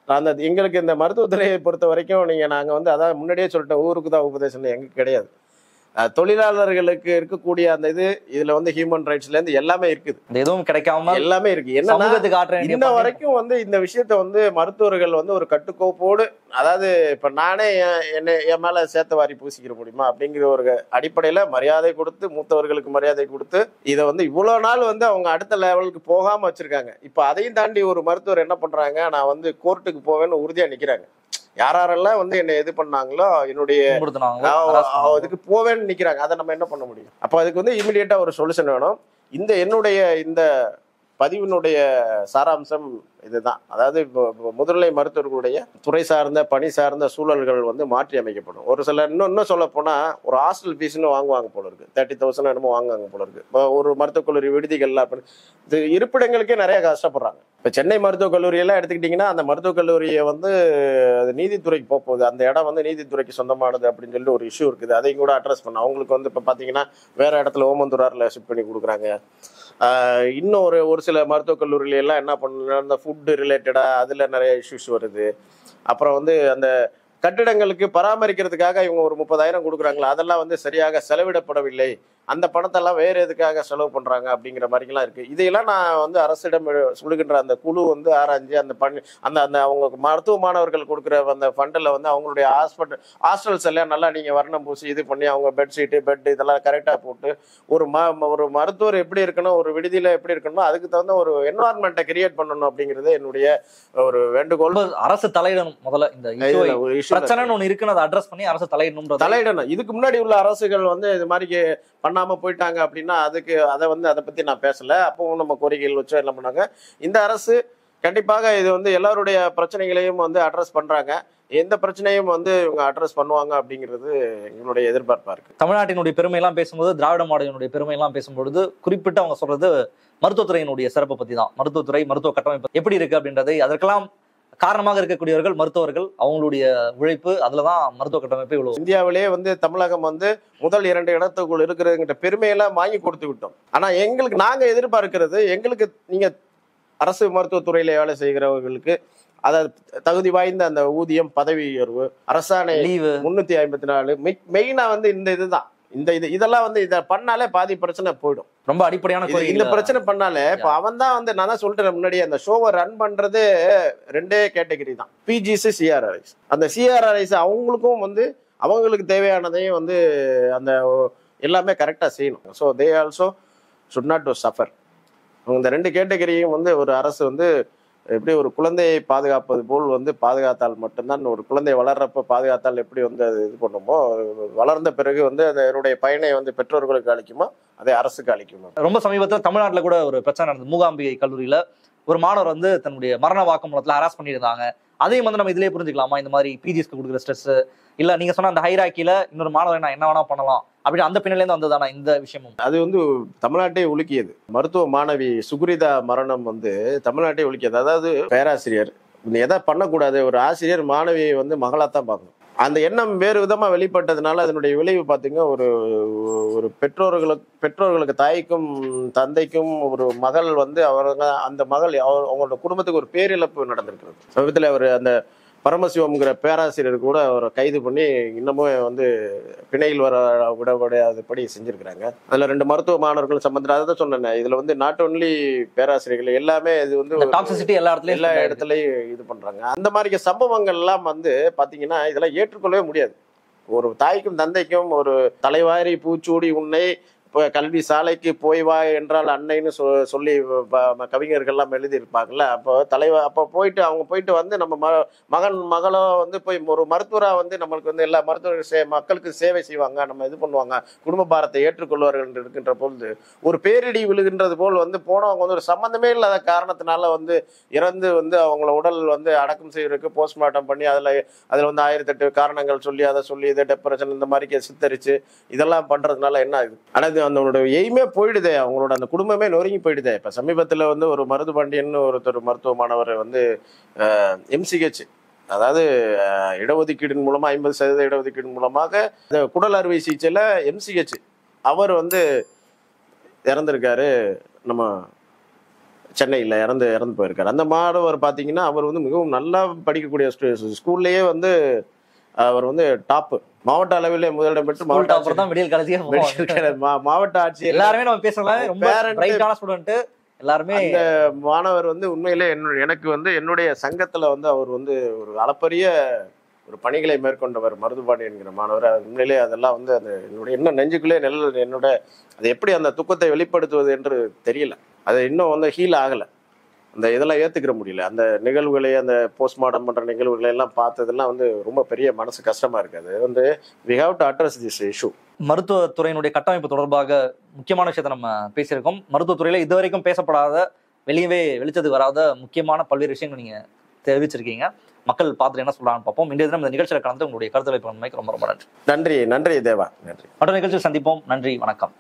அந்த எங்களுக்கு இந்த மருத்துவத்துறையை பொறுத்த வரைக்கும் நாங்கள் வந்து அதான் முன்னாடியே சொல்லிட்டேன், ஊருக்கு தான் உபதேசம் எங்களுக்கு கிடையாது. தொழிலாளர்களுக்கு இருக்கக்கூடிய அந்த இதுல வந்து ஹியூமன் ரைட்ஸ்ல இருந்து எல்லாமே இருக்குது, எதுவும் கிடைக்காம எல்லாமே இருக்கு. என்ன இன்ன வரைக்கும் வந்து இந்த விஷயத்த வந்து மருத்துவர்கள் வந்து ஒரு கட்டுக்கோப்போடு, அதாவது இப்ப நானே என் மேல சேத்த வாரி பூசிக்கிற முடியுமா அப்படிங்கிற ஒரு அடிப்படையில மரியாதை கொடுத்து, மூத்தவர்களுக்கு மரியாதை கொடுத்து இதை வந்து இவ்வளவு நாள் வந்து அவங்க அடுத்த லெவலுக்கு போகாம வச்சிருக்காங்க. இப்ப அதையும் தாண்டி ஒரு மருத்துவர் என்ன பண்றாங்க, நான் வந்து கோர்ட்டுக்கு போவேன்னு உறுதியா நிக்கிறாங்க. யாரெல்லாம் வந்து என்னை இது பண்ணாங்களோ என்னுடைய அதுக்கு போவேன்னு நிக்கிறாங்க. அதை நம்ம என்ன பண்ண முடியும்? அப்போ அதுக்கு வந்து இமிடியேட்டா ஒரு சொல்யூஷன் வேணும். இந்த பதிவினுடைய சாராம்சம் இதுதான். அதாவது முதுநிலை மருத்துவர்களுடைய துறை சார்ந்த பணி சார்ந்த சூழல்கள் வந்து மாற்றி அமைக்கப்படும். ஒரு சில இன்னும் சொல்ல போனா ஒரு ஹாஸ்டல் ஃபீஸ்ன்னு வாங்குவாங்க போல இருக்கு, 30,000 என்னமோ வாங்குவாங்க போல இருக்கு. ஒரு மருத்துவக் கல்லூரி விடுதிகள்லாம் இது இருப்பிடங்களுக்கே நிறைய கஷ்டப்படுறாங்க. இப்போ சென்னை மருத்துவக் கல்லூரியெல்லாம் எடுத்துக்கிட்டிங்கன்னா அந்த மருத்துவக் கல்லூரியை வந்து அது நீதித்துறைக்கு போகுது, அந்த இடம் வந்து நீதித்துறைக்கு சொந்தமானது அப்படின்னு சொல்லி ஒரு இஷ்யூ இருக்குது. அதையும் கூட அட்ரஸ் பண்ண அவங்களுக்கு வந்து இப்போ பார்த்தீங்கன்னா வேற இடத்துல ஓமந்தூராரில் ஷிஃப்ட் பண்ணி கொடுக்குறாங்க. இன்னும் ஒரு சில மருத்துவக் கல்லூரியில என்ன பண்ண இந்த ஃபுட்டு ரிலேட்டடாக அதில் நிறைய இஷ்யூஸ் வருது. அப்புறம் வந்து அந்த கட்டிடங்களுக்கு பராமரிக்கிறதுக்காக இவங்க ஒரு 30,000 கொடுக்குறாங்களா, அதெல்லாம் வந்து சரியாக செலவிடப்படவில்லை, அந்த பணத்தெல்லாம் வேறு எதுக்காக செலவு பண்ணுறாங்க அப்படிங்கிற மாதிரிலாம் இருக்குது. இதையெல்லாம் நான் வந்து அரசிடம் சொல்லுகின்ற அந்த குழு வந்து ஆராய்ஞ்சு அந்த அவங்க மருத்துவ மாணவர்கள் கொடுக்குற அந்த ஃபண்டில் வந்து அவங்களுடைய ஹாஸ்டல்ஸ் எல்லாம் நல்லா நீங்கள் வர்ணம் பூசி இது பண்ணி அவங்க பெட்ஷீட்டு பெட் இதெல்லாம் கரெக்டாக போட்டு ஒரு மருத்துவர் எப்படி இருக்கணும், ஒரு விடுதியில் எப்படி இருக்கணும், அதுக்கு தகுந்த ஒரு என்வாரன்மெண்ட்டை கிரியேட் பண்ணணும் அப்படிங்கிறது என்னுடைய ஒரு வேண்டுகோள். அரசு தலையிடணும். முதல்ல இந்த பிரச்சனைன்னு ஒன்று இருக்குன்னு அதை அட்ரஸ் பண்ணி அரசு தலையிடணும். இதுக்கு முன்னாடி உள்ள அரசுகள் வந்து இது மாதிரி பண்ணாம போயிட்டாங்க அப்படின்னா அதை பத்தி நான் பேசல. அப்பவும் நம்ம கோரிக்கைகள் வச்சு என்ன பண்ணாங்க, இந்த அரசு கண்டிப்பாக இது வந்து எல்லாருடைய பிரச்சனைகளையும் வந்து அட்ரஸ் பண்றாங்க, எந்த பிரச்சனையும் வந்து இவங்க அட்ரஸ் பண்ணுவாங்க அப்படிங்கிறது எங்களுடைய எதிர்பார்ப்பா இருக்கு. தமிழ்நாட்டினுடைய பெருமையெல்லாம் பேசும்போது, திராவிட மாடலினுடைய பெருமையெல்லாம் பேசும்பொழுது குறிப்பிட்டு அவங்க சொல்றது மருத்துவத்துறையினுடைய சிறப்பை பத்தி தான். மருத்துவத்துறை மருத்துவ கட்டமைப்பு எப்படி இருக்கு அப்படின்றதை, அதற்கெல்லாம் காரணமாக இருக்கக்கூடியவர்கள் மருத்துவர்கள், அவங்களுடைய உழைப்பு, அதுலதான் மருத்துவ கட்டமைப்பு இவ்வளவு. இந்தியாவிலேயே வந்து தமிழகம் வந்து முதல் 2 இடத்துக்குள் இருக்கிறதுங்கிற பெருமையெல்லாம் வாங்கி கொடுத்து விட்டோம். ஆனா நாங்க எதிர்பார்க்கிறது, எங்களுக்கு நீங்க அரசு மருத்துவத்துறையில வேலை செய்கிறவர்களுக்கு அதாவது தகுதி வாய்ந்த அந்த ஊதியம், பதவி உயர்வு, அரசாணை 354 மெயினா வந்து இதுதான். இதெல்லாம் வந்து இதை பண்ணாலே பாதி பிரச்சனை போயிடும். ரொம்ப அடிப்படையான இந்த பிரச்சனை பண்ணாலே இப்ப அவன் தான் வந்து நான் தான் சொல்லிட்டேன் முன்னாடியே, அந்த ஷோவை ரன் பண்றது 2 கேட்டகரி தான், பிஜிஸ், சிஆர்ஆர்ஐஸ். அந்த சிஆர்ஆர்ஐஸ் அவங்களுக்கும் வந்து அவங்களுக்கு தேவையானதையும் வந்து அந்த எல்லாமே கரெக்டா செய்யணும். So they also should not to suffer. இந்த 2 கேட்டகரியும் வந்து ஒரு அரசு வந்து எப்படி ஒரு குழந்தையை பாதுகாப்பது போல் வந்து பாதுகாத்தால் மட்டும்தான், ஒரு குழந்தை வளர்றப்ப பாதுகாத்தால் எப்படி வந்து அது இது பண்ணுமோ, வளர்ந்த பிறகு வந்து அதனுடைய பயனை வந்து பெற்றோர்களுக்கு அளிக்குமோ அதே அரசுக்கு அளிக்குமோ. ரொம்ப சமீபத்தில் தமிழ்நாட்டில் கூட ஒரு பிரச்சனை நடந்தது. மூகாம்பிகை கல்லூரியில ஒரு மாணவர் வந்து தன்னுடைய மரண வாக்குமூலத்தில் ஹராஸ் பண்ணியிருந்தாங்க. அதையும் வந்து நம்ம இதுலயே புரிஞ்சுக்கலாமா, இந்த மாதிரி பிஜிஸ்க்கு கொடுக்குற ஸ்ட்ரெஸ் இல்ல நீங்க சொன்ன அந்த ஹைராக்கியில இன்னொரு மாணவர் நான் என்ன வேணா பண்ணலாம் அப்படின்னு அந்த பின்னலேருந்து வந்ததானா இந்த விஷயமும்? அது வந்து தமிழ்நாட்டை உலுக்கியது. மருத்துவ மாணவி சுகுரிதா மரணம் வந்து தமிழ்நாட்டை உலுக்கியது. அதாவது பேராசிரியர் எதை பண்ணக்கூடாது, ஒரு ஆசிரியர் மாணவியை வந்து மகளாத்தான் பார்க்கணும். அந்த எண்ணம் வேறு விதமா வெளிப்பட்டதுனால அதனுடைய விளைவு பார்த்தீங்கன்னா ஒரு பெற்றோர்களுக்கு தாய்க்கும் தந்தைக்கும் ஒரு மகள் வந்து அந்த மகள் அவங்களோட குடும்பத்துக்கு ஒரு பேரிழப்பு நடந்திருக்கிறது. சமீபத்தில் அவர் அந்த பரமசிவம்ங்கிற பேராசிரியர் கூட அவரை கைது பண்ணி இன்னமும் வந்து பிணையில் விடாதபடி செஞ்சிருக்கிறாங்க. அதுல 2 மருத்துவ மாணவர்கள் சம்பந்தம். அதை தான் சொன்னேன், இதுல வந்து நாட் ஒன்லி பேராசிரியர்கள் எல்லாமே இது வந்து டாக்ஸிசிட்டி எல்லா இடத்துலயும் இது பண்றாங்க. அந்த மாதிரி சம்பவங்கள் எல்லாம் வந்து பாத்தீங்கன்னா இதெல்லாம் ஏற்றுக்கொள்ளவே முடியாது. ஒரு தாய்க்கும் தந்தைக்கும் ஒரு தலைவாரி பூச்சூடி உன்னை கல்வி சாலைக்கு போய் வா என்றால் அன்னைன்னு சொல்லி கவிஞர்கள்லாம் எழுதியிருப்பாங்கல்ல. அப்போ தலைவர் அப்போ போயிட்டு அவங்க போயிட்டு வந்து நம்ம மகன் மகளோ வந்து போய் ஒரு மருத்துவராக வந்து நம்மளுக்கு வந்து எல்லா மருத்துவர்கள் மக்களுக்கு சேவை செய்வாங்க, நம்ம இது பண்ணுவாங்க, குடும்ப பாரத்தை ஏற்றுக்கொள்வார்கள் என்று இருக்கின்ற பொழுது ஒரு பேரிடி விழுகின்றது போல் வந்து போனவங்க வந்து ஒரு சம்பந்தமே இல்லாத காரணத்தினால வந்து இறந்து வந்து அவங்கள உடல் வந்து அடக்கம் செய்வதற்கு போஸ்ட்மார்ட்டம் பண்ணி அதில் வந்து 1008 காரணங்கள் சொல்லி அதை சொல்லி இதை டெப்ரெஷன் இந்த மாதிரி சித்தரிச்சு இதெல்லாம் பண்றதுனால என்ன ஆகுது? ஆனால் அவங்களோட எய்மே போயிடுதே, அவங்களோட அந்த குடும்பமே நொறுங்கி போயிடுதே. இப்போ சமீபத்தில் வந்து ஒரு மருது பாண்டியன் ஒருத்தர் மருத்துவ மாணவர் வந்து எம்சிஹெச், அதாவது இடஒதுக்கீடு மூலமா 50% இடஒதுக்கீடு மூலமாக குடல் அறுவை சிகிச்சையில் எம்சிஹெச் அவர் வந்து இறந்திருக்காரு. நம்ம சென்னையில் இறந்து போயிருக்காரு. அந்த மாணவர் பார்த்தீங்கன்னா அவர் வந்து மிகவும் நல்லா படிக்கக்கூடிய ஸ்கூல்லையே வந்து அவர் வந்து டாப்பு, மாவட்ட அளவிலே முதலிடம் பெற்று மாவட்ட ஆட்சியர் எல்லாருமே நம்ம பேசலாம். ரொம்ப பிரைட்டான ஸ்டூடெண்ட் எல்லாருமே. அந்த மாணவர் வந்து உண்மையிலே எனக்கு வந்து என்னுடைய சங்கத்துல வந்து அவர் வந்து ஒரு அளப்பரிய ஒரு பணிகளை மேற்கொண்டவர் மருதுபாண்டி என்கிற மாணவர். உண்மையிலே அதெல்லாம் வந்து அந்த என்னுடைய இன்னும் நெஞ்சுக்குள்ளே என்னோட அது எப்படி அந்த துக்கத்தை வெளிப்படுத்துவது என்று தெரியல. அது இன்னும் வந்து ஹீல் ஆகலை. அந்த இதெல்லாம் ஏற்றுக்கிற முடியல. அந்த நிகழ்வுகளை, அந்த போஸ்ட்மார்ட்டம் பண்ணுற நிகழ்வுகளை எல்லாம் பார்த்ததெல்லாம் வந்து ரொம்ப பெரிய மனசு கஷ்டமா இருக்குது. அது வந்து we have to address this issue. மருத்துவத்துறையினுடைய கட்டமைப்பு தொடர்பாக முக்கியமான விஷயத்தை நம்ம பேசியிருக்கோம். மருத்துவத்துறையில இதுவரைக்கும் பேசப்படாத, வெளிச்சத்துக்கு வராத முக்கியமான பல்வேறு விஷயங்கள் நீங்க தெரிவிச்சிருக்கீங்க. மக்கள் பார்த்துட்டு என்ன சொல்றாங்கன்னு பார்ப்போம். இன்றைய தினம் இந்த நிகழ்ச்சியில் கலந்து உங்களுடைய கருத்துக்களை ரொம்ப ரொம்ப நன்றி. நன்றி தேவா. நன்றி. மற்ற நிகழ்ச்சியில் சந்திப்போம். நன்றி, வணக்கம்.